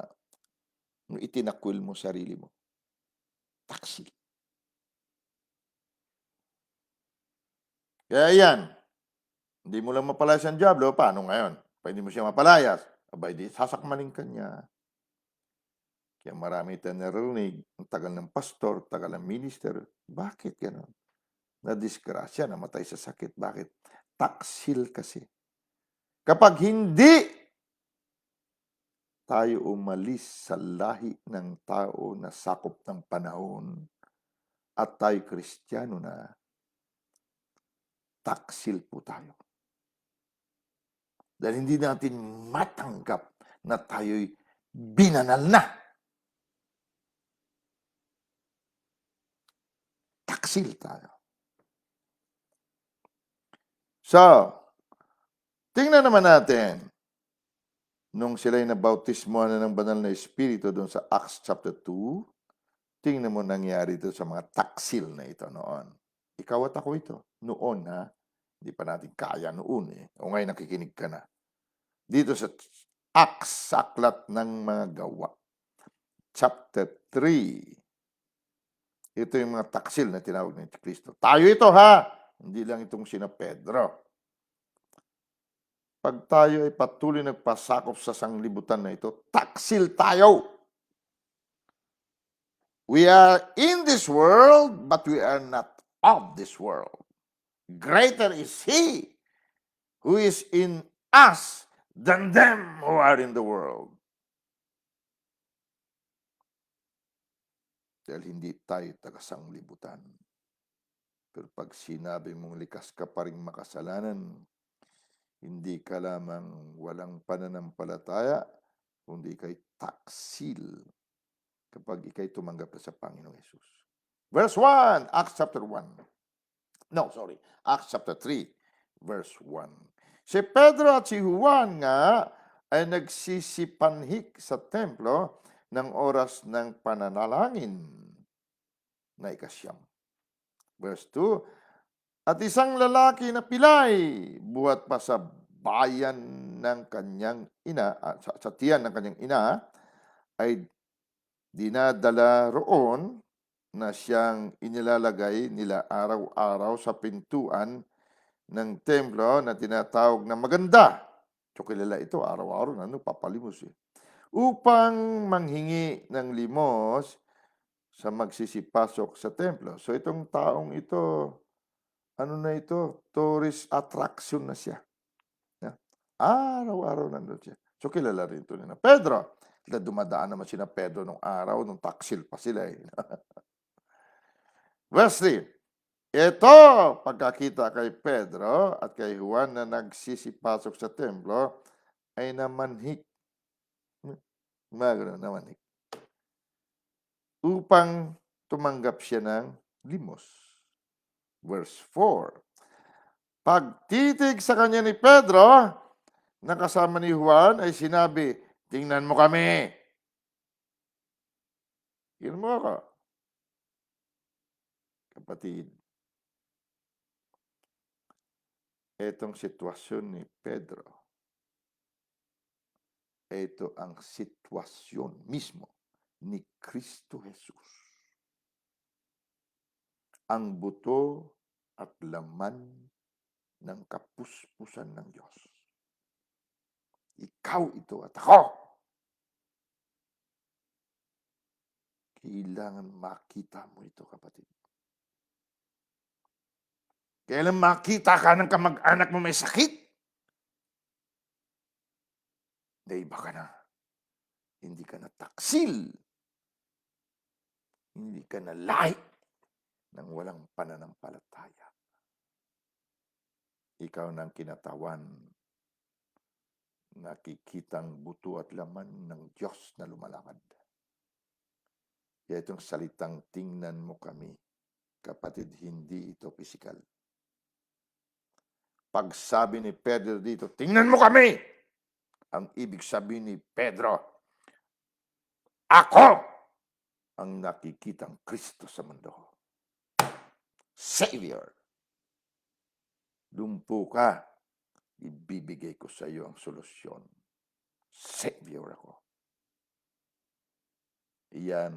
nung itinakwil mo sarili mo. Taksil. Kaya yan, hindi mo lang mapalayas ang Diablo, paano ngayon? Pwede mo siya mapalayas. Abay, di sasakmanin ka niya. Kaya marami tayong narinig, ang tagal ng pastor, tagal ng minister. Bakit gano'n? Nadisgrasya, namatay sa sakit. Bakit? Taksil kasi. Kapag hindi tayo umalis sa lahi ng tao na sakop ng panahon at tayo Kristiyano na, taksil po tayo. Dahil hindi natin matanggap na tayo'y binanal na. Taksil tayo. So, tingnan naman natin, nung sila'y nabautismo na ng banal na Espiritu doon sa Acts chapter 2, tingnan mo nangyari ito sa mga taksil na ito noon. Ikaw at ako ito. Noon, ha? Hindi pa natin kaya noon, eh. O ngayon nakikinig ka na. Dito sa Acts, sa aklat ng mga gawa. Chapter 3. Ito yung mga taksil na tinawag ni Kristo. Tayo ito, ha? Hindi lang itong sina Pedro. Pag tayo ay patuloy nagpasakop sa sanglibutan na ito, taksil tayo. We are in this world, but we are not of this world. Greater is He who is in us than them who are in the world. Dahil hindi tayo taga-sanglibutan. Pero pag sinabi mong likas ka pa rin makasalanan, hindi ka lamang walang pananampalataya, kundi ika'y taksil kapag ika'y tumanggap na sa Panginoong Yesus. Verse 1, Acts chapter 1. Acts chapter 3, verse 1. Si Pedro at si Juan nga ay nagsisipanhik sa templo ng oras ng pananalangin na ikasyam. Verse 2, at isang lalaki na pilay, buhat pa sa bayan ng kanyang ina, sa tiyan ng kanyang ina, ay dinadala roon na siyang inilalagay nila araw-araw sa pintuan ng templo na tinatawag na maganda. So kilala ito, araw-araw na papalimos eh. Upang manghingi ng limos sa magsisipasok sa templo. So itong taong ito, ano na ito? Tourist attraction na siya. Araw-araw nandun siya. So kilala rin ito na Pedro. Dumadaan naman sina Pedro nung araw, nung taksil pa sila eh. Verse 3. Ito, pagkakita kay Pedro at kay Juan na nagsisipasok sa templo, ay namanhik. Namanhik. Upang tumanggap siya ng limos. Verse 4. Pagtitig sa kanya ni Pedro, na kasama ni Juan, ay sinabi, tingnan mo kami. Tingnan mo ako. Kapatid, etong sitwasyon ni Pedro, ito ang sitwasyon mismo ni Kristo Jesus. Ang buto at laman ng kapuspusan ng Diyos. Ikaw ito at ako. Kailangan makita mo ito, kapatid. Kailan makita ka ng kamag-anak mo may sakit, na iba ka na. Hindi ka na taksil. Hindi ka na lahi ng walang pananampalataya. Ikaw nang kinatawan, nakikitang buto at laman ng Diyos na lumalakad. Kaya itong salitang tingnan mo kami, kapatid, hindi ito pisikal. Pag sabi ni Pedro dito, tingnan mo kami, ang ibig sabihin ni Pedro, ako ang nakikitang Kristo sa mundo. Savior. Lumpo ka, ibibigay ko sa iyo ang solusyon. Savior ako. Iyan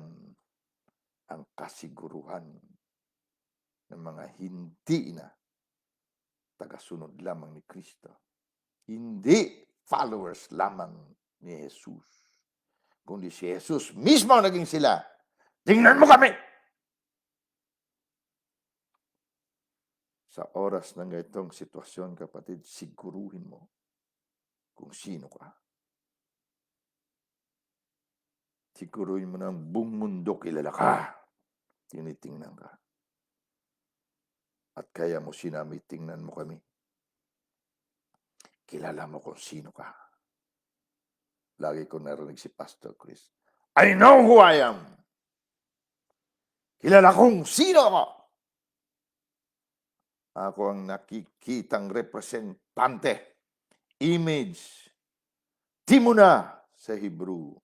ang kasiguruhan ng mga hindi na tagasunod lamang ni Kristo. Hindi followers lamang ni Jesus, kundi si Jesus mismo ang naging sila. Tingnan mo kami! Sa oras ng itong sitwasyon, kapatid, siguruhin mo kung sino ka. Siguruhin mo na ang buong mundo kilala ka. Tinitingnan ka. At kaya mo sinabi, tingnan mo kami. Kilala mo kung sino ka. Lagi ko narinig si Pastor Chris. I know who I am. Kilala kong sino ako. Ako ang nakikitang representante, image, timuna sa Hebrew.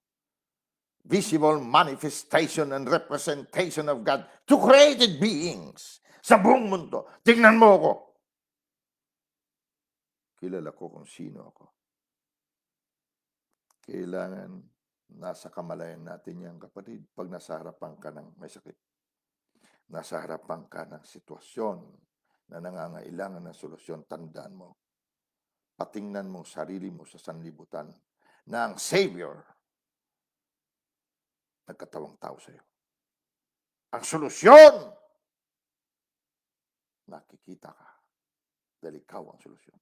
Visible manifestation and representation of God to created beings sa buong mundo. Tingnan mo ako. Kilala ko kung sino ako. Kailangan nasa kamalayan natin yan, kapatid, pag nasa harapan ka ng may sakit. Nasa harapan ka ng sitwasyon na nangangailangan ng solusyon, tandaan mo. Patingnan mo sarili mo sa sanlibutan na ang Savior nagkatawang tao sa iyo. Ang solusyon, nakikita ka dahil ikaw ang solusyon.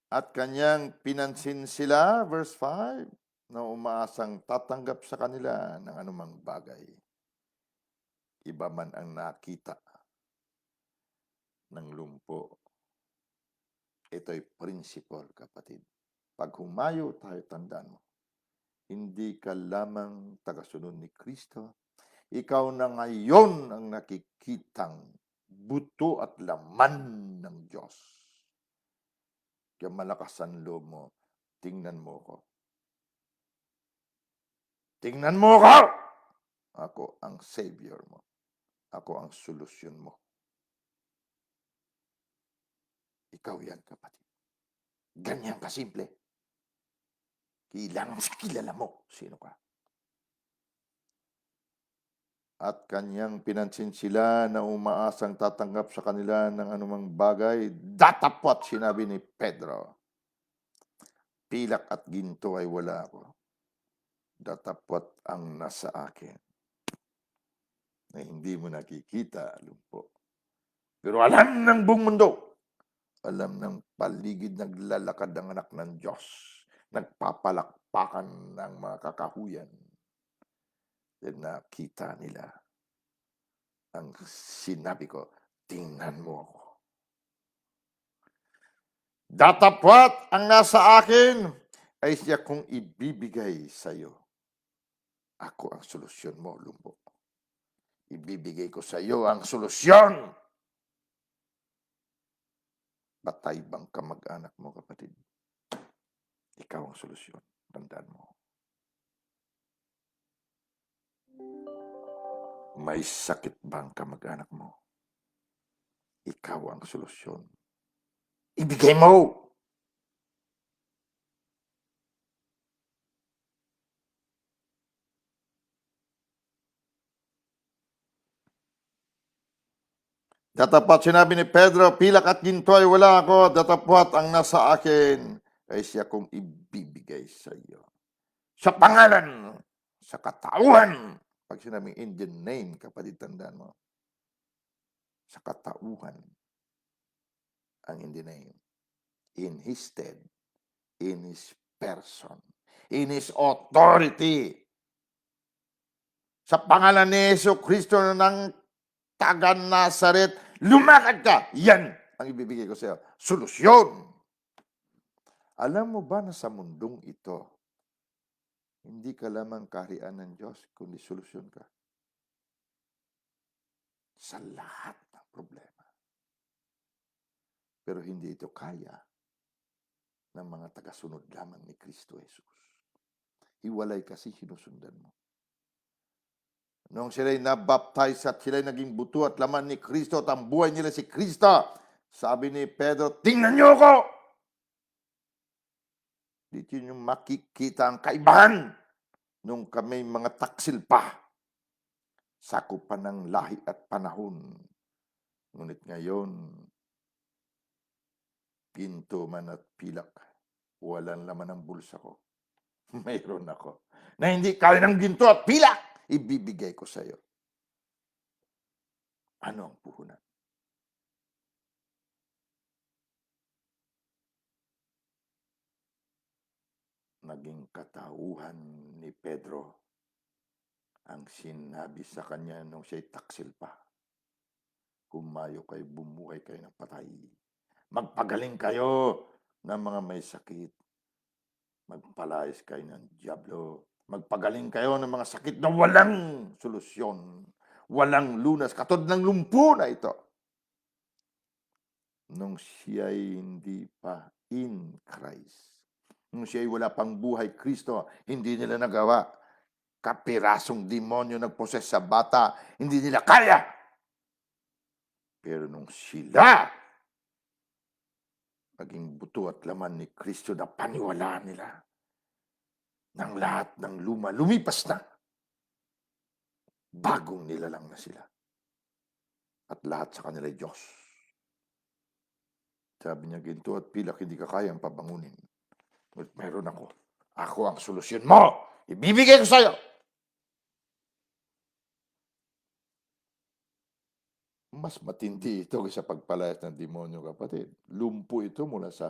At kanyang pinansin sila, verse 5, na umaasang tatanggap sa kanila ng anumang bagay. Iba man ang nakita ng lumpo. Ito'y principle, kapatid. Pag humayo tayo, tandaan mo, hindi ka lamang tagasunod ni Kristo. Ikaw na ngayon ang nakikitang buto at laman ng Diyos. Kaya malakas ang loob mo, tingnan mo ko. Tingnan mo ko! Ako ang Savior mo. Ako ang solusyon mo. Ikaw yan, kapatid. Ganyan kasimple. Kailangan kilala mo sino ka. At kanyang pinansin sila na umaasang tatanggap sa kanila ng anumang bagay. Datapwat, sinabi ni Pedro. Pilak at ginto ay wala ako. Datapwat ang nasa akin. Na hindi mo nakikita, lumpo. Pero alam ng buong mundo. Alam ng paligid, naglalakad ang anak ng Diyos. Nagpapalakpakan ng mga kakahuyan. Then nakita nila ang sinabi ko, tingnan mo ako. Datapwat ang nasa akin ay siya kong ibibigay sa iyo. Ako ang solusyon mo, lumpo. Ibibigay ko sa iyo ang solusyon. Patay bang kamag-anak mo, kapatid? Ikaw ang solusyon. Tandaan mo. May sakit bang kamag-anak mo? Ikaw ang solusyon. Ibigay mo! Datapwat, sinabi ni Pedro, pilak at ginto ay wala ako. Datapwat ang nasa akin ay siya kong ibibigay sa iyo. Sa pangalan, sa katauhan. Pag sinabing in the name, kapatid, tandaan mo. Sa katauhan ang in the name. In His stead, in His person, in His authority. Sa pangalan ni Yesu Kristo ng taga Nazaret, lumakad ka. Yan ang ibibigay ko sa iyo. Solusyon. Alam mo ba na sa mundong ito, hindi ka lamang kaharian ng Diyos, kundi solusyon ka. Sa lahat ng problema. Pero hindi ito kaya ng mga tagasunod lamang ni Kristo Jesus. Hiwalay kasi sinusundan mo. Nung sila'y nabaptize at sila'y naging buto at laman ni Kristo at ang buhay nila si Kristo, sabi ni Pedro, tingnan niyo ako! Dito niyo makikita ang kaibahan nung kami mga taksil pa. Sakupan ng lahi at panahon. Ngunit ngayon, ginto man at pilak, walang laman ang bulsa ko. mayroon ako na hindi kaya ng ginto at pilak, ibibigay ko sa iyo. Ano ang puhunan? Naging katauhan ni Pedro ang sinabi sa kanya nung siya'y taksil pa. Humayo kayo, bumuhay kayo ng patay. Magpagaling kayo ng mga may sakit. Magpalayas kayo ng dyablo. Magpagaling kayo ng mga sakit na walang solusyon. Walang lunas. Katulad ng lumpo na ito. Nung siya'y hindi pa in Christ. Nung siya'y wala pang buhay Kristo, hindi nila nagawa. Kapirasong demonyo nagposes sa bata, hindi nila kaya. Pero nung sila naging buto at laman ni Kristo na paniwalaan nila, ng lahat ng luma, lumipas na. Bagong nilalang na sila. At lahat sa kanila Diyos. Sabi niya, ginto at pilak, hindi ka kayang pabangunin. But meron ako. Ako ang solusyon mo. Ibibigay ko sa'yo. Mas matindi ito kaysa pagpalayas ng demonyo, kapatid. Lumpo ito mula sa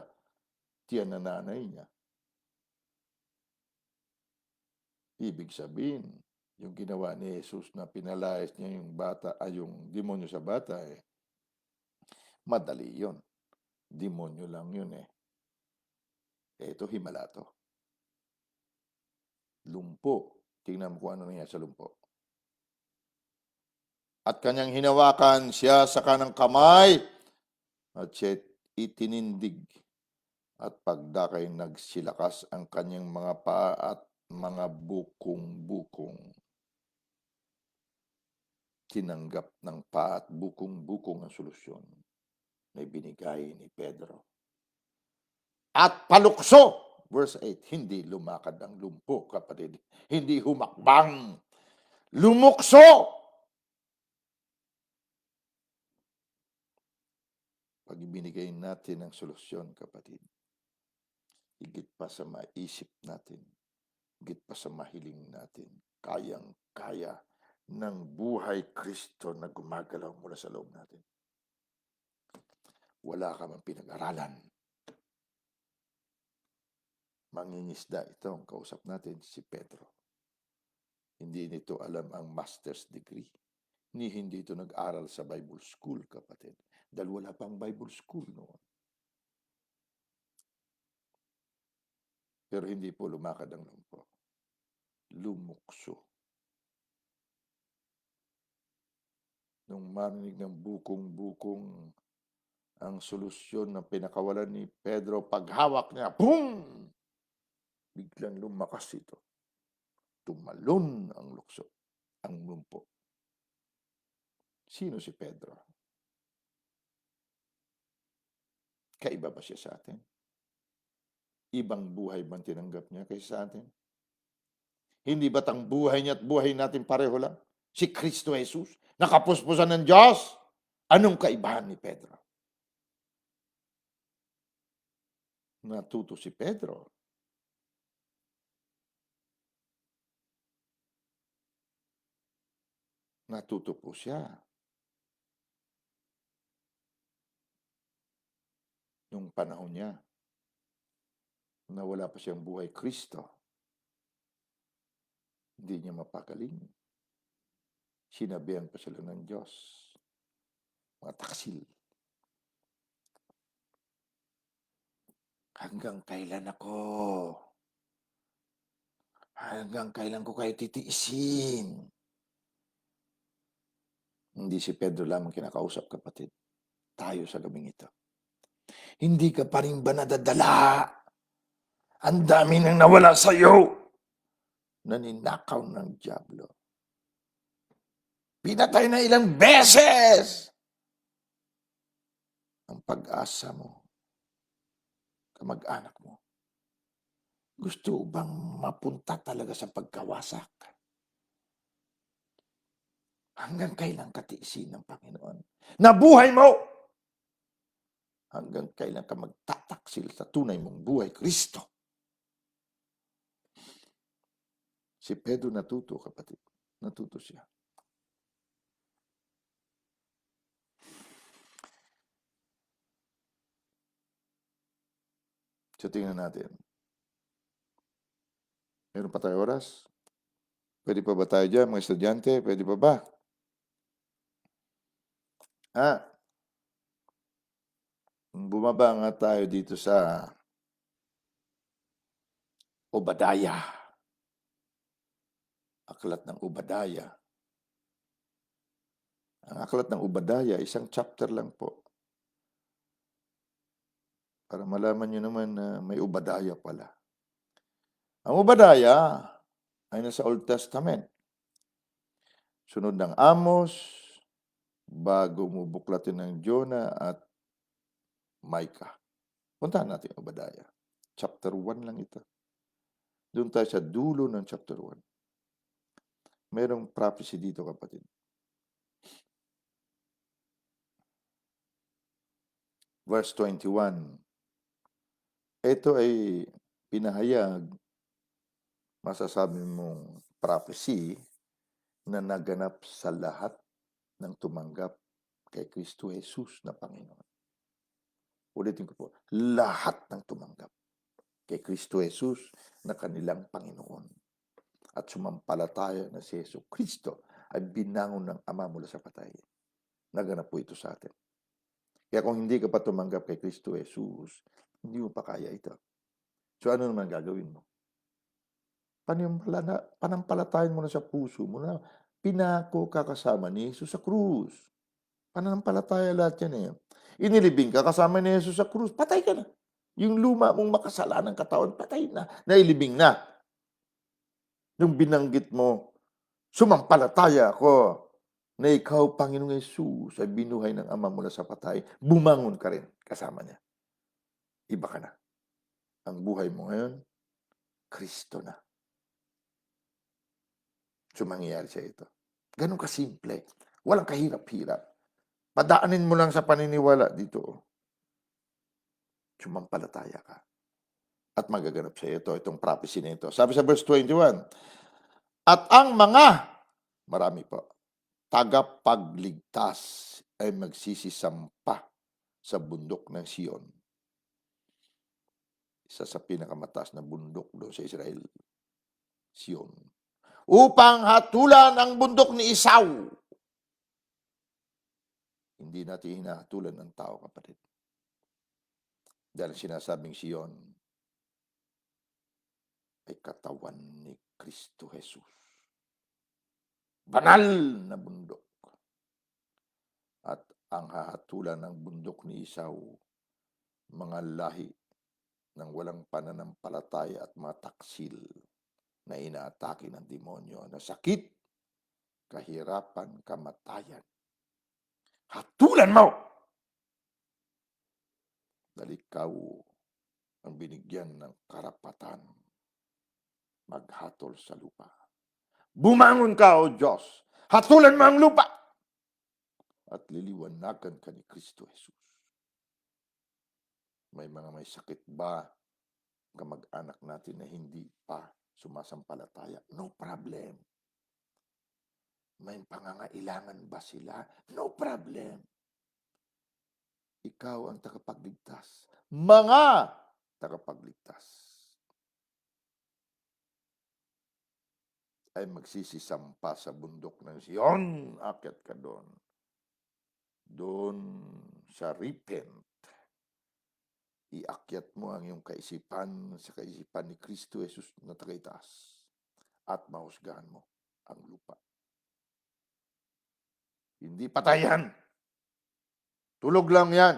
tiyan na nanay niya. Ibig sabihin, yung ginawa ni Jesus na pinalayas niya yung bata, ay yung demonyo sa bata, madali yon. Demonyo lang yun Ito, himala to. Lumpo. Tingnan mo kung ano nangyari sa lumpo. At kanyang hinawakan siya sa kanang kamay at siya itinindig. At pagdakay nagsilakas ang kanyang mga paa at mga bukong-bukong. Tinanggap ng paa at bukong-bukong ang solusyon na ibinigay ni Pedro. At palukso, verse 8, hindi lumakad ang lumpo, kapatid. Hindi humakbang. Lumukso! Pag ibinigay natin ang solusyon, kapatid, higit pa sa maisip natin, higit pa sa mahiling natin, kayang-kaya ng buhay Kristo na gumagalaw mula sa loob natin. Wala ka mang pinag-aralan. Mangingisda ito ang kausap natin, si Pedro. Hindi nito alam ang master's degree. Hindi ito nag-aral sa Bible school, kapatid. Dahil wala pang Bible school noon. Pero hindi po lumakad ang lumpo. Lumukso. Nung marinig ng bukong-bukong ang solusyon na pinakawalan ni Pedro, paghawak niya, boom! Biglang lumakas ito. Tumalon ang lukso, ang lumpo. Sino si Pedro? Kaiba ba siya sa atin? Ibang buhay bang tinanggap niya kaysa sa atin? Hindi ba't ang buhay niya at buhay natin pareho lang? Si Kristo Jesus, nakapuspusan ng Diyos. Anong kaibahan ni Pedro? Natuto si Pedro. Natuto po siya. Nung panahon niya, na wala pa siyang buhay Kristo, hindi niya mapagaling. Sinabihan pa sila ng Diyos. Mga taksil. Hanggang kailan ako? Hanggang kailan ko kayo titiisin? Hindi si Pedro lamang kinakausap, kapatid. Tayo sa gabing ito. Hindi ka pa rin ba nadadala? Ang dami nang nawala sa iyo. Naninakaw ng dyablo. Pinatay na ilang beses ang pag-asa mo, kamag-anak mo. Gusto bang mapunta talaga sa pagkawasak? Hanggang kailan katiisin ng Panginoon? Nabuhay mo! Hanggang kailan ka magtataksil sa tunay mong buhay, Kristo? Si Pedro natuto, kapatid. Natuto siya. So, tingnan natin. Meron pa tayo oras? Pwede pa ba tayo dyan, mga estudyante? Pwede pa ba? Bumaba nga tayo dito sa Obadiah. Aklat ng Obadiah. Ang aklat ng Obadiah, isang chapter lang po. Para malaman nyo naman na may Obadiah pala. Ang Obadiah ay nasa Old Testament. Sunod ng Amos, bago mo buklatin ng Jonah at Micah. Puntahan natin Obadiah. Chapter 1 lang ito. Doon tayo sa dulo ng chapter 1. Merong prophecy dito, kapatid. Verse 21. Ito ay pinahayag, masasabi mong prophecy na naganap sa lahat ng tumanggap kay Kristo Jesus na Panginoon. Ulitin ko po, lahat ng tumanggap kay Kristo Jesus na kanilang Panginoon at sumampalataya na si Yesu Kristo ay binangon ng Ama mula sa patay. Naganap po ito sa atin. Kaya kung hindi ka pa tumanggap kay Kristo Jesus, hindi mo pa kaya ito. So ano naman gagawin mo? Panampalatayan mo na sa puso mo na pinako ka kasama ni Jesus sa krus. Pananampalataya lahat yan eh. Inilibing ka kasama ni Jesus sa krus, patay ka na. Yung luma mong makasalanang katawan, patay na. Nailibing na. Yung binanggit mo, sumampalataya ako na ikaw, Panginoong Jesus, ay binuhay ng Ama mula sa patay, bumangon ka rin kasama niya. Iba ka na. Ang buhay mo ngayon, Kristo na. So, mangyayari siya ito. Ganun kasimple. Walang kahirap-hirap. Padaanin mo lang sa paniniwala dito. Sumampalataya ka. At magaganap sa ito, itong prophecy na ito. Sabi sa verse 21, at ang mga, marami po, tagapagligtas ay magsisisampa sa bundok ng Sion. Isa sa pinakamataas na bundok doon sa Israel. Sion. Upang hatulan ang bundok ni Esau. Hindi natin hinahatulan ng tao, kapatid. Dahil sinasabing Sion ay katawan ni Kristo Jesus. Banal na bundok. At ang hahatulan ng bundok ni Esau, mga lahi ng walang pananampalataya at mga taksil na inaatake ng demonyo na sakit, kahirapan, kamatayan. Hatulan mo! Dahil ikaw ang binigyan ng karapatan maghatol sa lupa. Bumangon ka, O Diyos! Hatulan mo ang lupa! At liliwanagan ka ni Kristo Jesus. May mga may sakit ba kamag-anak natin na hindi pa sumasampalataya? No problem. May pangangailangan ba sila? No problem. Ikaw ang tagapagligtas. Mga tagapagligtas ay magsisisampa sa bundok ng Sion. Akyat ka doon. Doon sa repent. Iakyat mo ang iyong kaisipan sa kaisipan ni Kristo Jesus na tagaitaas at mahusgahan mo ang lupa. Hindi patayan. Tulog lang yan.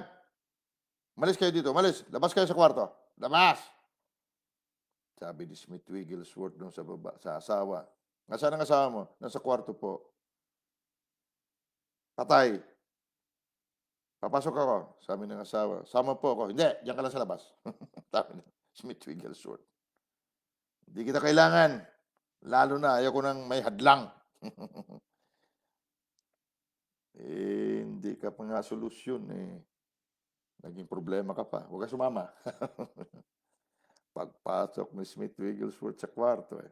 Malis kayo dito. Malis. Labas kayo sa kwarto. Labas! Sabi ni Smith Wigglesworth doon sa baba, sa asawa. Nasaan ang asawa mo? Nasa kwarto po. Patay. Papasok ako. Sabi ng asawa. Sama po ako. Hindi, diyan ka lang sa labas. Sabi ni Smith Wigglesworth. Hindi kita kailangan. Lalo na, ayaw ko nang may hadlang. Hindi ka pa nga solusyon eh. Naging problema ka pa. Huwag ka sumama. Pagpasok ni Smith Wigglesworth sa kwarto eh.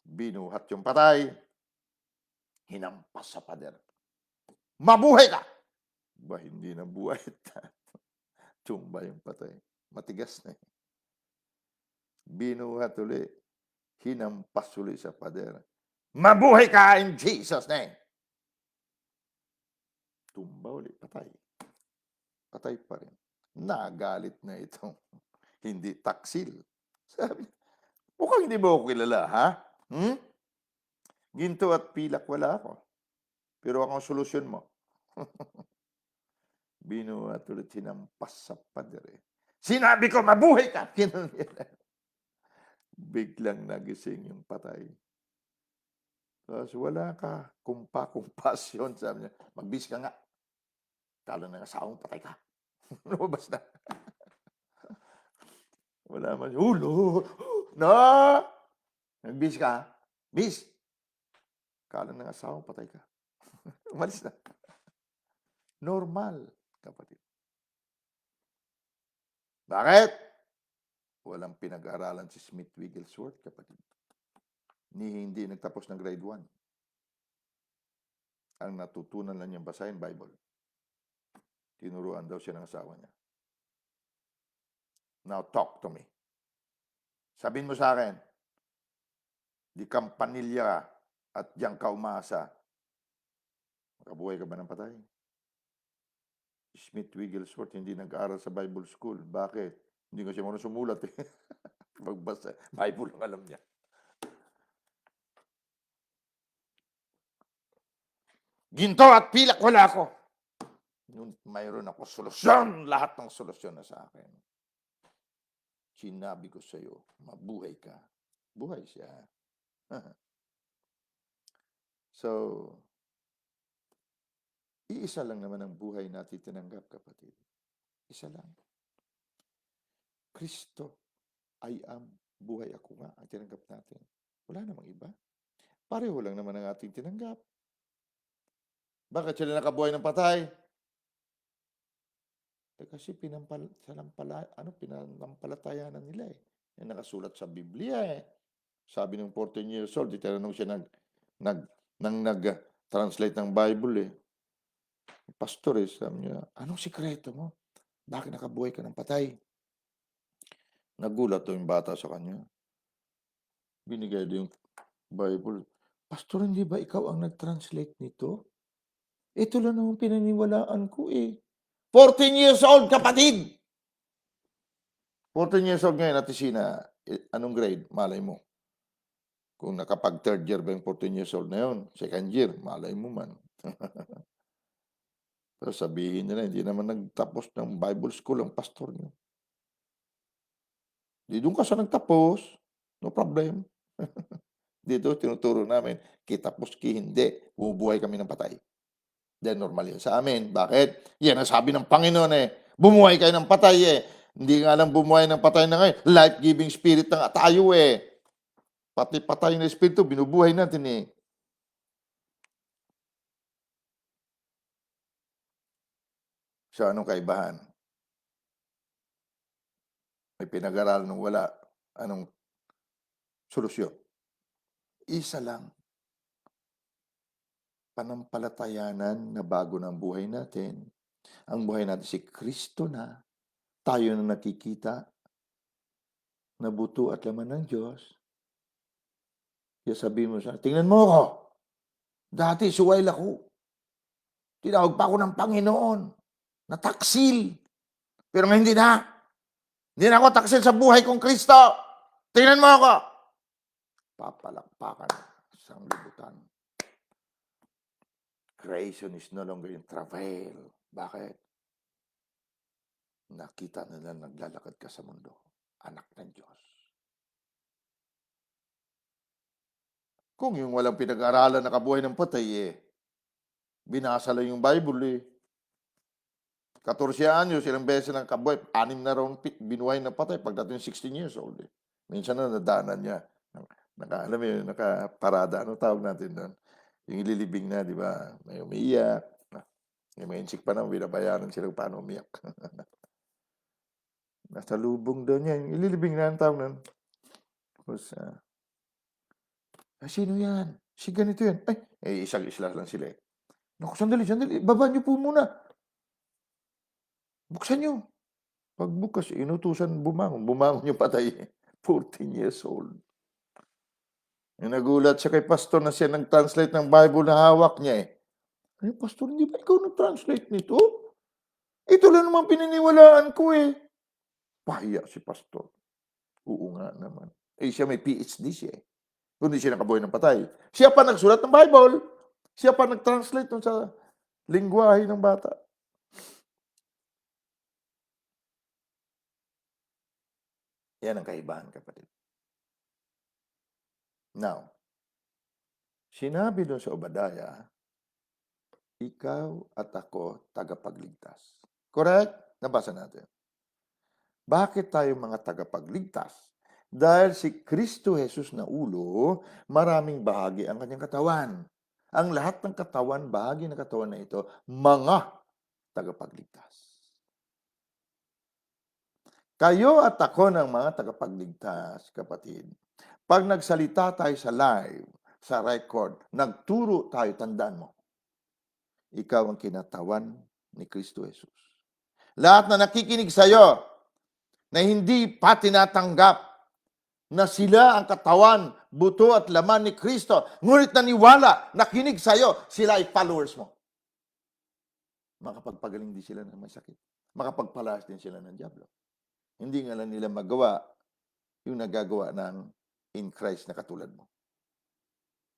Binuhat yung patay, hinampas sa pader. Mabuhay ka! Ba, hindi na buhay. Tumba yung patay. Matigas na. Binuhat uli, hinampas uli sa pader. Mabuhay ka in Jesus' name! Tumba uli, patay. Patay pa rin. Nagalit na itong hindi taksil. Sabi, mukhang hindi mo ako kilala, ha? Ginto at pilak wala ako. Pero ako ang solusyon mo. Binuhat ulit, hinampas sa pader. Sinabi ko, mabuhay ka! Biglang nagising yung patay. Tapos wala ka, kumpasyon. Sabi niya, magbis ka nga. Kala ng asawang patay ka. Lumabas na. Wala man. Ulo! No! Nagbis ka. Bis! Kala ng asawang patay ka. Umalis na. Normal, kapatid. Bakit? Walang pinag-aralan si Smith Wigglesworth, kapatid. Hindi nagtapos ng grade 1. Ang natutunan lang niyang basahin, Bible. Tinuruan daw siya ng asawa niya. Now talk to me. Sabihin mo sa akin, di kampanilya at diyan ka umasa. Makabuhay ka ba ng patay? Smith Wigglesworth hindi nag-aaral sa Bible School. Bakit? Hindi kasi marunong sumulat eh. Magbasa, Bible ang alam niya. Ginto at pilak wala ako. Mayroon ako solusyon. Lahat ng solusyon na sa akin. Sinabi ko sa iyo, mabuhay ka. Buhay siya. So, iisa lang naman ang buhay natin tinanggap, kapatid. Isa lang. Kristo, I am, buhay ako nga, ang tinanggap natin. Wala namang iba. Pareho lang naman ang ating tinanggap. Bakit sila nakabuhay ng patay? Kasi pinanampalatayanan nila eh. Yan nakasulat sa Biblia eh. Sabi ng 14 years old, tinanong siya nag-translate ng Bible eh. Pastor eh, sabi niya, anong sikreto mo? Bakit nakabuhay ka ng patay? Nagulat daw yung bata sa kanya. Binigay daw yung Bible. Pastor, hindi ba ikaw ang nag-translate nito? Ito lang naman pinaniwalaan ko eh. 14 years old, kapatid! 14 years old ngayon, Ate Sina, anong grade? Malay mo. Kung nakapag third year ba yung 14 years old na yun, second year, malay mo man. Pero sabihin nila, hindi naman nagtapos ng Bible school ang pastor niyo. Di doon ka sa nagtapos, no problem. Dito, tinuturo namin, kitapos ki hindi, bumubuhay kami ng patay. Then normal yun sa amin. Bakit? Yan ang sabi ng Panginoon eh. Bumuhay kayo ng patay eh. Hindi nga lang bumuhay ng patay na ngayon. Life-giving spirit na nga tayo eh. Pati patay na espiritu, binubuhay natin eh. So, anong kaibahan? May pinag-aralan nung wala. Anong solusyon? Isa lang. Panampalatayanan na bago ng buhay natin. Ang buhay natin si Kristo na. Tayo na nakikita na buto at laman ng Diyos. Kaya sabihin mo siya, tingnan mo ako. Dati suwail ako. Tinawag pa ako ng Panginoon. Nataksil. Pero ngayon hindi na. Hindi na ako taksil sa buhay kong Kristo. Tingnan mo ako. Papalakpakan sa libutan. Creation is no longer in travail. Bakit? Nakita nila naglalakad ka sa mundo. Anak ng Diyos. Kung yung walang pinag-aralan nakabuhay ng patay, binasa lang yung Bible eh. 14 anyos, ilang beses lang kabuhay. 6 na raw binuhay ng patay pagdating 16 years old eh. Minsan na nadaanan niya. Alam mo yun, nakaparada. Ano tawag natin doon? Yung ililibing na, di ba? May umiiyak. May insik pa na, binabayaran sila paano umiyak. Nasa lubong daw niya. Yung ililibing na ang tawag nun. Tapos, Sino yan? Si ganito yan. Ay, isang isla lang sila eh. Naku, sandali, sandali. Baba niyo po muna. Buksan niyo. Pagbukas, inutusan bumangon. Bumangon yung patay. 14 years old. Nagulat siya kay pastor na siya nag-translate ng Bible na hawak niya eh. Ay, pastor, hindi ba ikaw nag-translate nito? Ito lang naman pininiwalaan ko eh. Pahiya si pastor. Oo nga naman. Siya may PhD siya eh. Kundi siya nakabuhay ng patay. Siya pa nagsulat ng Bible. Siya pa nag-translate nun sa lingwahe ng bata. Yan ang kaibahan, kapatid. Now, sinabi doon sa Obadiah, ikaw at ako tagapagligtas. Correct? Nabasa natin. Bakit tayo mga tagapagligtas? Dahil si Kristo Jesus na ulo, maraming bahagi ang kanyang katawan. Ang lahat ng katawan, bahagi ng katawan na ito, mga tagapagligtas. Kayo at ako ng mga tagapagligtas, kapatid. Pag nagsalita tayo sa live, sa record, nagturo tayo, tandaan mo, ikaw ang kinatawan ni Kristo Jesus. Lahat na nakikinig sa iyo, na hindi pa tinatanggap na sila ang katawan, buto at laman ni Kristo, ngunit naniwala, nakinig sa iyo, sila ay followers mo. Makapagpagaling din sila ng may sakit. Makapagpalas din sila ng dyablo. Hindi nga lang nila magawa yung nagagawa ng in Christ na katulad mo.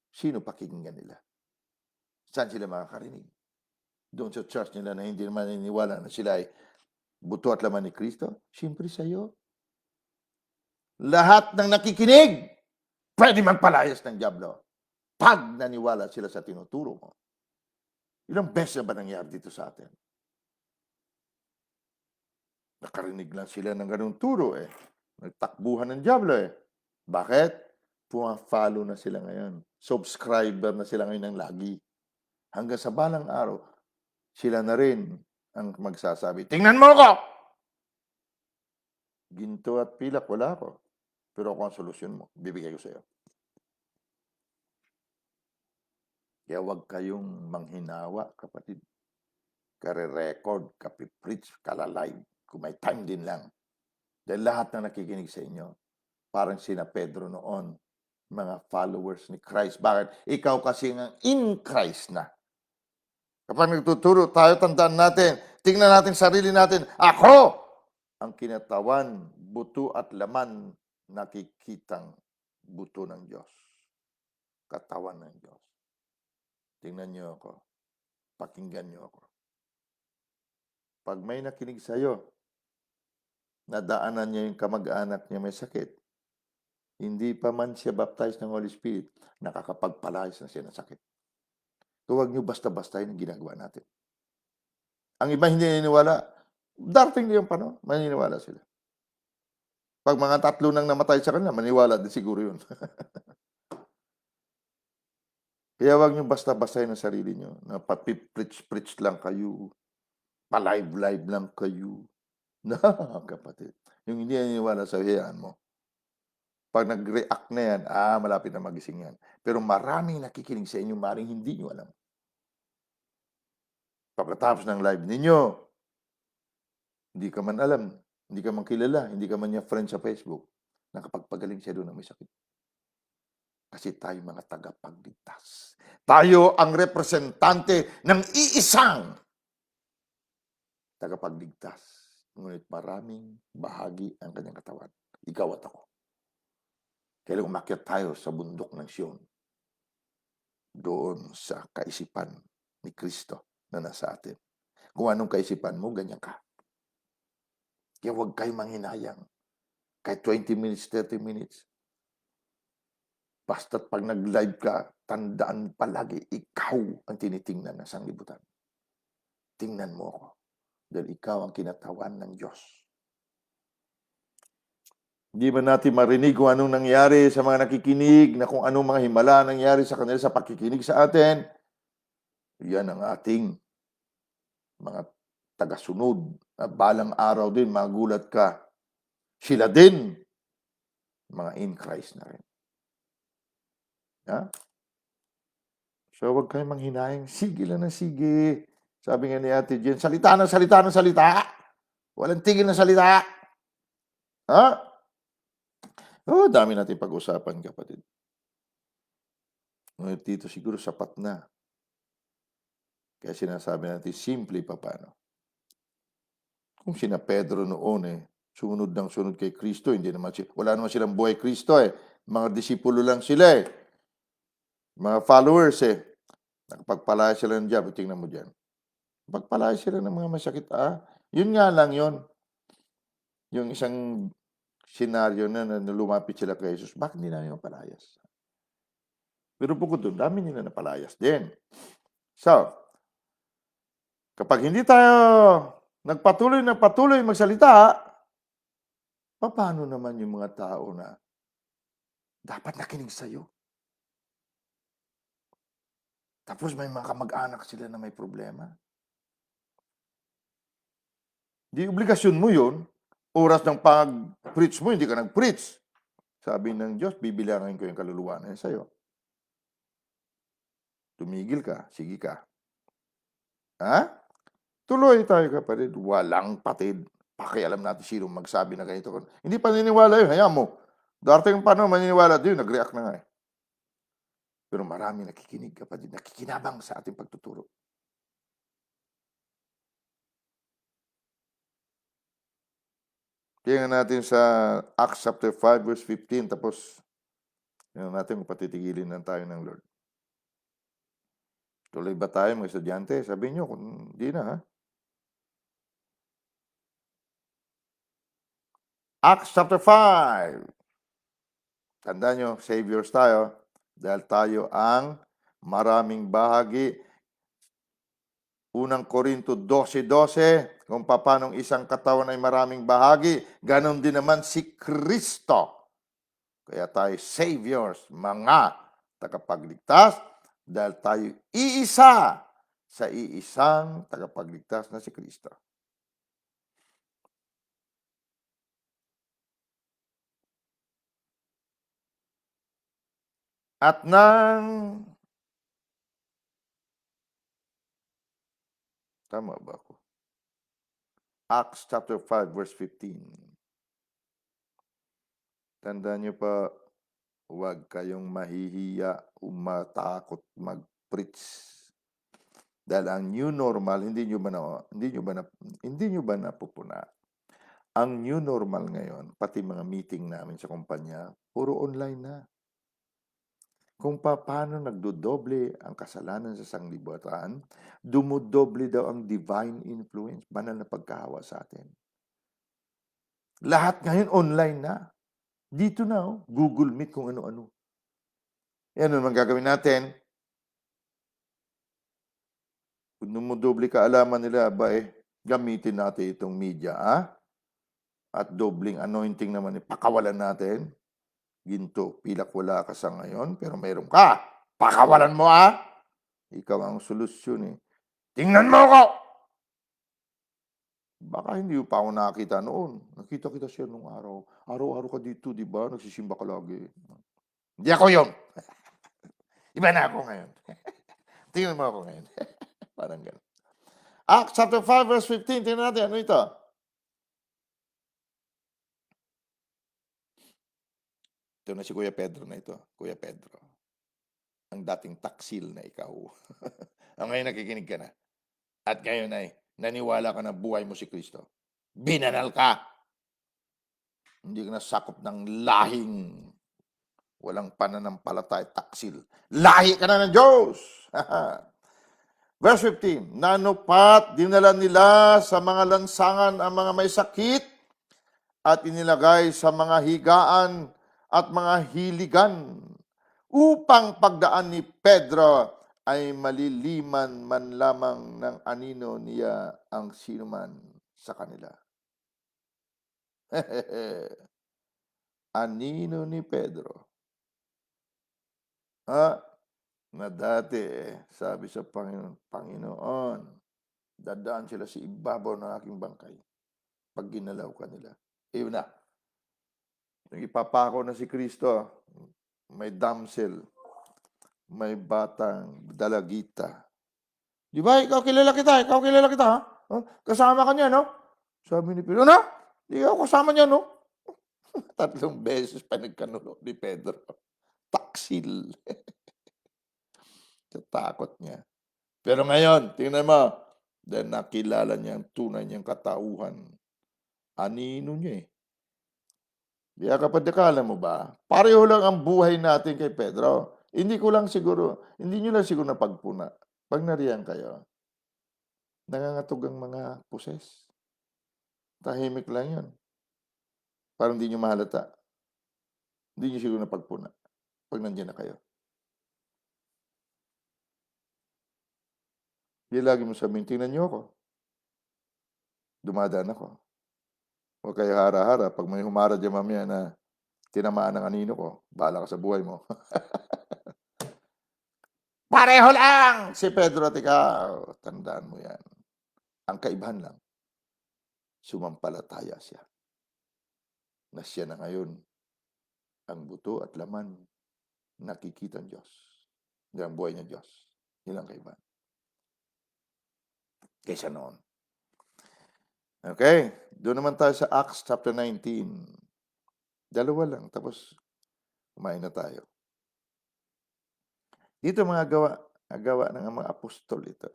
Sino pakinggan nila? Saan sila makakarinig? Doon sa church nila na hindi naman naniniwala na sila ay buto at laman ni Kristo? Siyempre sa iyo. Lahat ng nakikinig, pwede magpalayas ng dyablo pag naniwala sila sa tinuturo mo. Ilang beses ba nangyari dito sa atin? Nakarinig lang sila ng ganung turo eh. Nagtakbuhan ng dyablo eh. Bakit? Puma-follow na sila ngayon. Subscriber na sila ngayon ng lagi. Hanggang sa balang araw, sila na rin ang magsasabi, tingnan mo ako! Ginto at pilak, wala ako. Pero ako ang solusyon mo. Bibigay ko sa iyo. Kaya huwag kayong manghinawa, kapatid. Kare-record, kapipreach, kalalive. Kung may time din lang. Dahil lahat na nakikinig sa inyo, parang sina Pedro noon, mga followers ni Christ. Bakit? Ikaw kasi nga in Christ na. Kapag nagtuturo tayo, tandaan natin, tingnan natin sarili natin, ako ang kinatawan, buto at laman, nakikitang buto ng Diyos. Katawan ng Diyos. Tingnan niyo ako. Pakinggan niyo ako. Pag may nakinig sa iyo, nadaanan niya yung kamag-anak niya may sakit, hindi pa man siya baptized ng Holy Spirit, nakakapagpalayas na siya ng sakit. Huwag niyo basta-basta yung ginagawa natin. Ang iba hindi naniniwala, darating din yung panahon, maniniwala sila. Pag mga 3 nang namatay sa kanila, maniwala din siguro yun. Kaya huwag niyo basta-basta yung sarili niyo, na papipreach-preach lang kayo, pa-live-live lang kayo. Na, kapatid, yung hindi naniniwala sa hiyaan mo. Pag nag-react na yan, malapit na magising yan. Pero maraming nakikinig sa inyo, maring hindi nyo alam. Pagkatapos ng live ninyo, hindi ka man alam, hindi ka man kilala, hindi ka man niya friend sa Facebook, nakapagpagaling siya doon na may sakit. Kasi tayo mga tagapagligtas. Tayo ang representante ng iisang tagapagligtas. Ngunit maraming bahagi ang kanyang katawan. Ikaw at ako. Kailang umakyat tayo sa bundok ng Sion. Doon sa kaisipan ni Kristo na nasa atin. Kung anong kaisipan mo, ganyan ka. Kaya huwag kayo manghinayang. Kahit 20 minutes, 30 minutes. Basta't pag nag-live ka, tandaan palagi, ikaw ang tinitingnan ng sanglibutan. Tingnan mo ako. Dahil ikaw ang kinatawan ng Diyos. Hindi ba natin marinig kung anong nangyari sa mga nakikinig, na kung anong mga himala nangyari sa kanila sa pakikinig sa atin? Yan ang ating mga tagasunod. At balang araw din, magulat ka. Sila din, mga in Christ na rin. Ha? So, huwag kayong manghinayang. Sige lang ng sige. Sabi nga ni Ate Jen, salita ng salita ng salita. Walang tigil na salita. Ha? Oo, dami natin pag-usapan, kapatid. Ngunit dito siguro sapat na. Kaya sinasabi natin, simple papaano. Kung sina Pedro noon sunod ng sunod kay Kristo, hindi naman wala naman silang buhay Kristo Mga disipulo lang sila Mga followers Nakapagpalaya sila ng diablo, tingnan mo diyan. Pagpalaya sila ng mga masakit Yun nga lang yun. Yung isang senaryo na lumapit sila kay Jesus, bakit hindi namin mapalayas? Pero bukod doon, dami nila napalayas din. So, kapag hindi tayo nagpatuloy na patuloy magsalita, paano naman yung mga tao na dapat nakinig sa'yo? Tapos may mga kamag-anak sila na may problema. Di obligasyon mo yun. Oras ng pag-preach mo, hindi ka nag-preach. Sabi ng Diyos, bibilangin ko yung kaluluwa na yun sa'yo. Tumigil ka, sige ka. Ha? Tuloy tayo, kapatid. Walang patid. Pakialam natin sino magsabi na ganito. Hindi paniniwala yun, hayaan mo. Darating pa maniniwala din, nag-react na nga Pero marami nakikinig, kapatid, nakikinabang sa ating pagtuturo. Tingnan natin sa Acts chapter 5 verse 15, tapos tingnan natin kung patitigilin na tayo ng Lord. Tuloy ba tayo mga estudyante? Sabihin nyo kung hindi na Acts chapter 5. Tandaan nyo, saviors tayo dahil tayo ang maraming bahagi. Unang Korinto 12:12, kung paanong isang katawan ay maraming bahagi, ganon din naman si Kristo. Kaya tayo saviors, mga tagapagligtas, dahil tayo iisa sa iisang tagapagligtas na si Kristo. At tama ba ako? Acts chapter 5 verse 15. Tandaan niyo pa, huwag kayong mahihiya o matakot mag-preach. Dahil ang new normal, hindi nyo ba napupuna? Ang new normal ngayon, pati mga meeting namin sa kumpanya, puro online na. Kung paano nagdodoble ang kasalanan sa sanglibutan, dumudoble daw ang divine influence, banal na pagkahawa sa atin. Lahat ngayon online na. Dito na, Google Meet, kung ano-ano. Yan naman gagawin natin. Kung dumudoble kaalaman nila, gamitin natin itong media, At dobling anointing naman, pakawalan natin. Ginto, pilak wala ka sa ngayon, pero mayroon ka. Pakawalan mo, Ikaw ang solusyon, Tingnan mo ako! Baka hindi pa ako nakakita noon. Nakita kita siya nung araw. Araw-araw ka dito, di ba? Nagsisimba ka lagi. Hindi ako yun. Iba na ako ngayon. Tingnan mo ako ngayon. Parang gano'n. Acts chapter 5 verse 15. Tingnan natin. Ano ito? Ito na si Kuya Pedro na ito. Kuya Pedro. Ang dating taksil na ikaw. Ang ngayon nakikinig ka na. At ngayon ay naniwala ka na buhay mo si Kristo. Binanal ka. Hindi ka na sakop ng lahing walang pananampalataya, taksil. Lahi ka na ng Diyos. Verse 15, nanupat, dinala nila sa mga lansangan ang mga may sakit at inilagay sa mga higaan at mga hiligan upang pagdaan ni Pedro ay maliliman man lamang ng anino niya ang sinuman sa kanila. Anino ni Pedro. Na dati sabi sa Panginoon, dadaan sila sa ibabaw ng aking bangkay pag ginalaw ka nila. Iyon na. Nung ipapako na si Kristo, may damsel may batang dalagita. "Di ba ikaw kilala kita, ha? Oh, kasama ka niya 'no?" Sabi ni Pedro, "Ano? 'Di ako kasama niyan 'no." 3 beses pa nagkanuno ni Pedro. Taksil sa takot niya. Pero ngayon tingnan mo, dahil nakilala niya ang tunay niyang katauhan, anino niya, eh. Kaya kapatid akala mo ba, pareho lang ang buhay natin kay Pedro. Hindi niyo lang siguro napagpuna, 'pag nariyan kayo, nangangatog ang mga puses. Tahimik lang 'yun, parang hindi niyo mahalata. Hindi niyo siguro napagpuna 'pag nandiyan na kayo. Di lagi mo sabihin, "Tingnan niyo ako, dumadaan ako." Huwag kayo hara-hara 'pag may humarang diyan mamaya na tinamaan ng anino ko, bahala ka sa buhay mo. Pareho lang si Pedro at ikaw, tandaan mo 'yan. Ang kaibahan lang, sumampalataya siya na siya na ngayon ang buto at laman nakikitang Diyos. Ang buhay niya Diyos. Yun ang kaibahan kaysa noon. Okay, doon naman tayo sa Acts chapter 19. Dalawa lang, tapos kumain na tayo. Dito gawa ng mga apostol ito.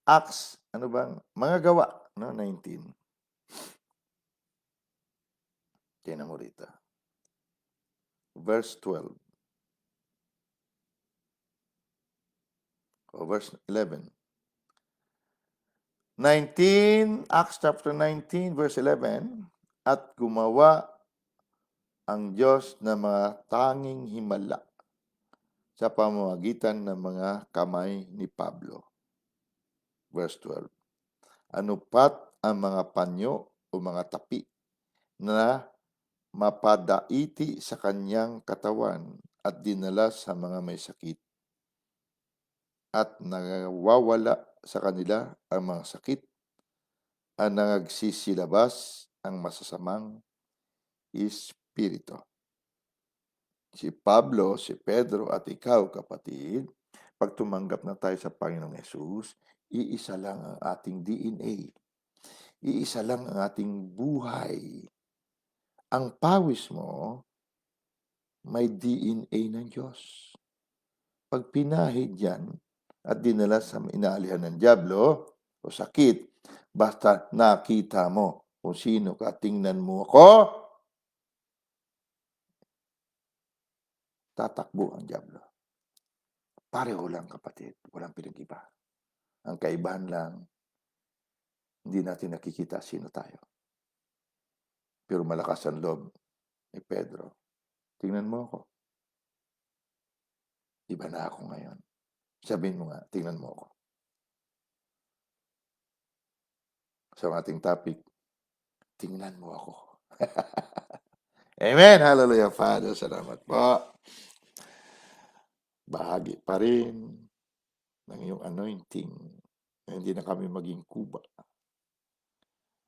Acts, ano bang, mga gawa, no, 19. Tingnan mo rito. Verse 12. O verse 11. 19, Acts chapter 19, verse 11. At gumawa ang Diyos ng mga tanging himala sa pamamagitan ng mga kamay ni Pablo. Verse 12. Ano pat ang mga panyo o mga tapi na mapadaiti sa kanyang katawan at dinala sa mga may sakit at nawawala sa kanila ang mga sakit at nagsisilabas ang masasamang espiritu. Si Pablo, si Pedro at ikaw, kapatid, pag tumanggap na tayo sa Panginoong Yesus, iisa lang ang ating DNA. Iisa lang ang ating buhay. Ang pawis mo, may DNA ng Diyos. Pag pinahid yan at dinala sa inaalihan ng dyablo o sakit, basta nakita mo kung sino ka, tingnan mo ako, tatakbo ang dyablo. Pareho lang, kapatid. Walang pinag-iba. Ang kaibahan lang, hindi natin nakikita sino tayo. Pero malakas ang loob ni Pedro. Tingnan mo ako. Iba na ako ngayon. Sabihin mo nga, tingnan mo ako. Sa ating topic, tingnan mo ako. Amen. Hallelujah, Father. Salamat po. Bahagi pa rin ng iyong anointing na hindi na kami maging kuba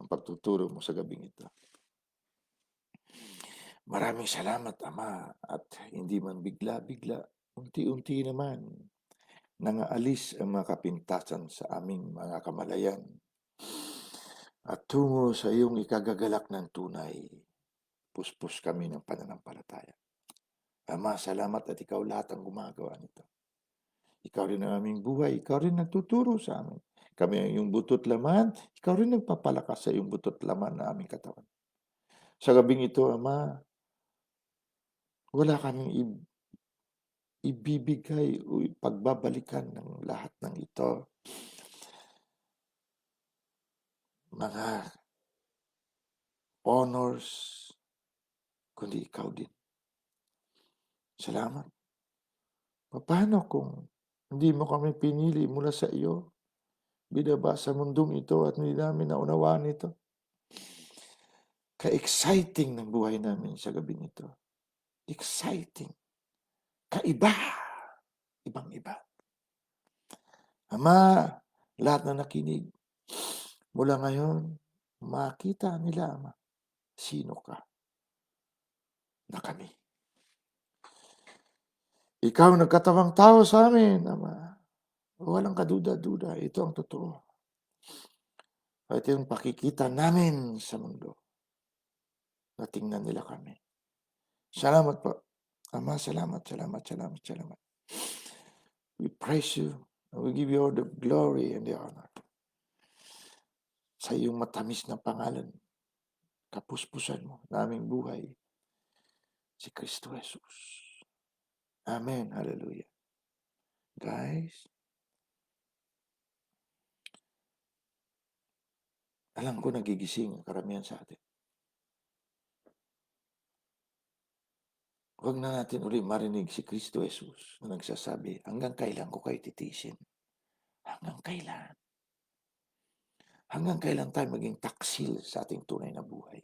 ang pagtuturo mo sa gabing ito. Maraming salamat, Ama, at hindi man bigla-bigla, unti-unti naman, nangaalis ang mga kapintasan sa aming mga kamalayan at tungo sa iyong ikagagalak ng tunay. Puspos kami ng pananampalataya. Ama, salamat at ikaw lahat ang gumagawa nito. Ikaw rin ang aming buhay. Ikaw rin nagtuturo sa amin. Kami ang iyong butot laman. Ikaw rin nagpapalakas sa iyong butot laman na aming katawan. Sa gabing ito, Ama, wala kaming ibibigay o pagbabalikan ng lahat ng ito. Mga honors, kundi ikaw din. Salamat. Paano kung hindi mo kami pinili mula sa iyo? Binaba sa mundong ito at hindi namin naunawaan ito. Ka-exciting ng buhay namin sa gabing ito. Exciting. Kaiba. Ibang-iba. Ama, lahat na nakinig, mula ngayon, makita nila, Ama, sino ka na kami. Ikaw nagkatawang tao sa amin, Ama. Walang kaduda-duda, ito ang totoo. At yung pakikita namin sa mundo na tingnan nila kami. Salamat po. Ama, salamat, salamat, salamat, salamat. We praise you and we give you all the glory and the honor sa iyong matamis na pangalan, kapuspusan mo na aming buhay, si Kristo Jesus. Amen. Hallelujah. Guys, alam ko nagigising ang karamihan sa atin. Huwag na natin uli marinig si Kristo Jesus na nagsasabi, hanggang kailan ko kayo titiisin? Hanggang kailan? Hanggang kailan tayo maging taksil sa ating tunay na buhay?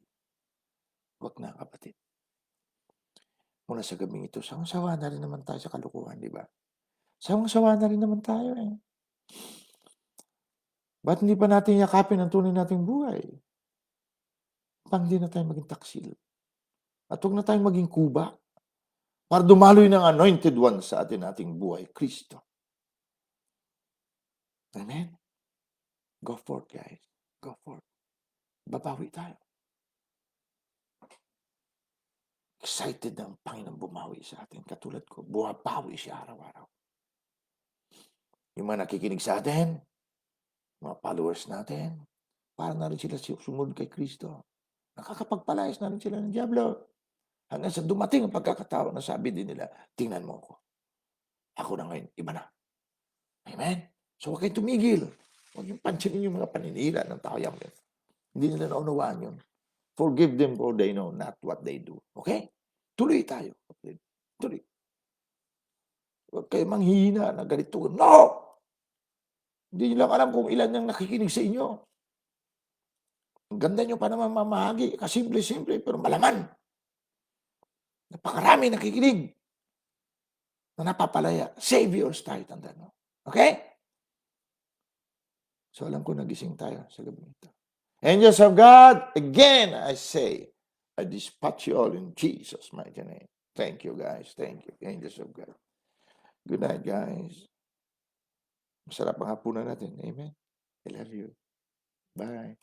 Huwag na, kapatid. Mula sa gabing ito, sawang-sawa na rin naman tayo sa kalukuhan, di ba? Sawang-sawa na rin naman tayo eh. Ba't hindi pa natin yakapin ang tunay nating buhay? Pang hindi na tayo maging taksil. At huwag na tayong maging kuba para dumaloy ng anointed one sa ating buhay, Kristo. Amen? Go forth, guys. Go forth. Babawi tayo. Excited na ang Panginoon bumawi sa atin. Katulad ko, bumabawi siya araw-araw. Yung mga nakikinig sa atin, mga followers natin, para na rin sila sumunod kay Kristo. Nakakapagpalayas na rin sila ng Diablo. Hanggang sa dumating ang pagkakataon na sabi din nila, tingnan mo ako. Ako na ngayon, iba na. Amen? So huwag kayong tumigil. Huwag yung pansinin yung mga paninira ng tao yan. Hindi nila naunawaan yun. Forgive them for they know not what they do. Okay? Tuloy tayo. Tuloy. Huwag kayo manghihina na ganito. No! Hindi nyo lang alam kung ilan yung nakikinig sa inyo. Ang ganda nyo pa naman mamahagi. Kasimple-simple pero malaman. Napakarami nakikinig na napapalaya. Saviors tayo, tandaan mo. Okay? So alam ko nagising tayo sa gabi ito. Angels of God, again I say, I dispatch you all in Jesus' mighty name. Thank you, guys. Thank you, angels of God. Good night, guys. Masarap ang hapunan natin. Amen. I love you. Bye.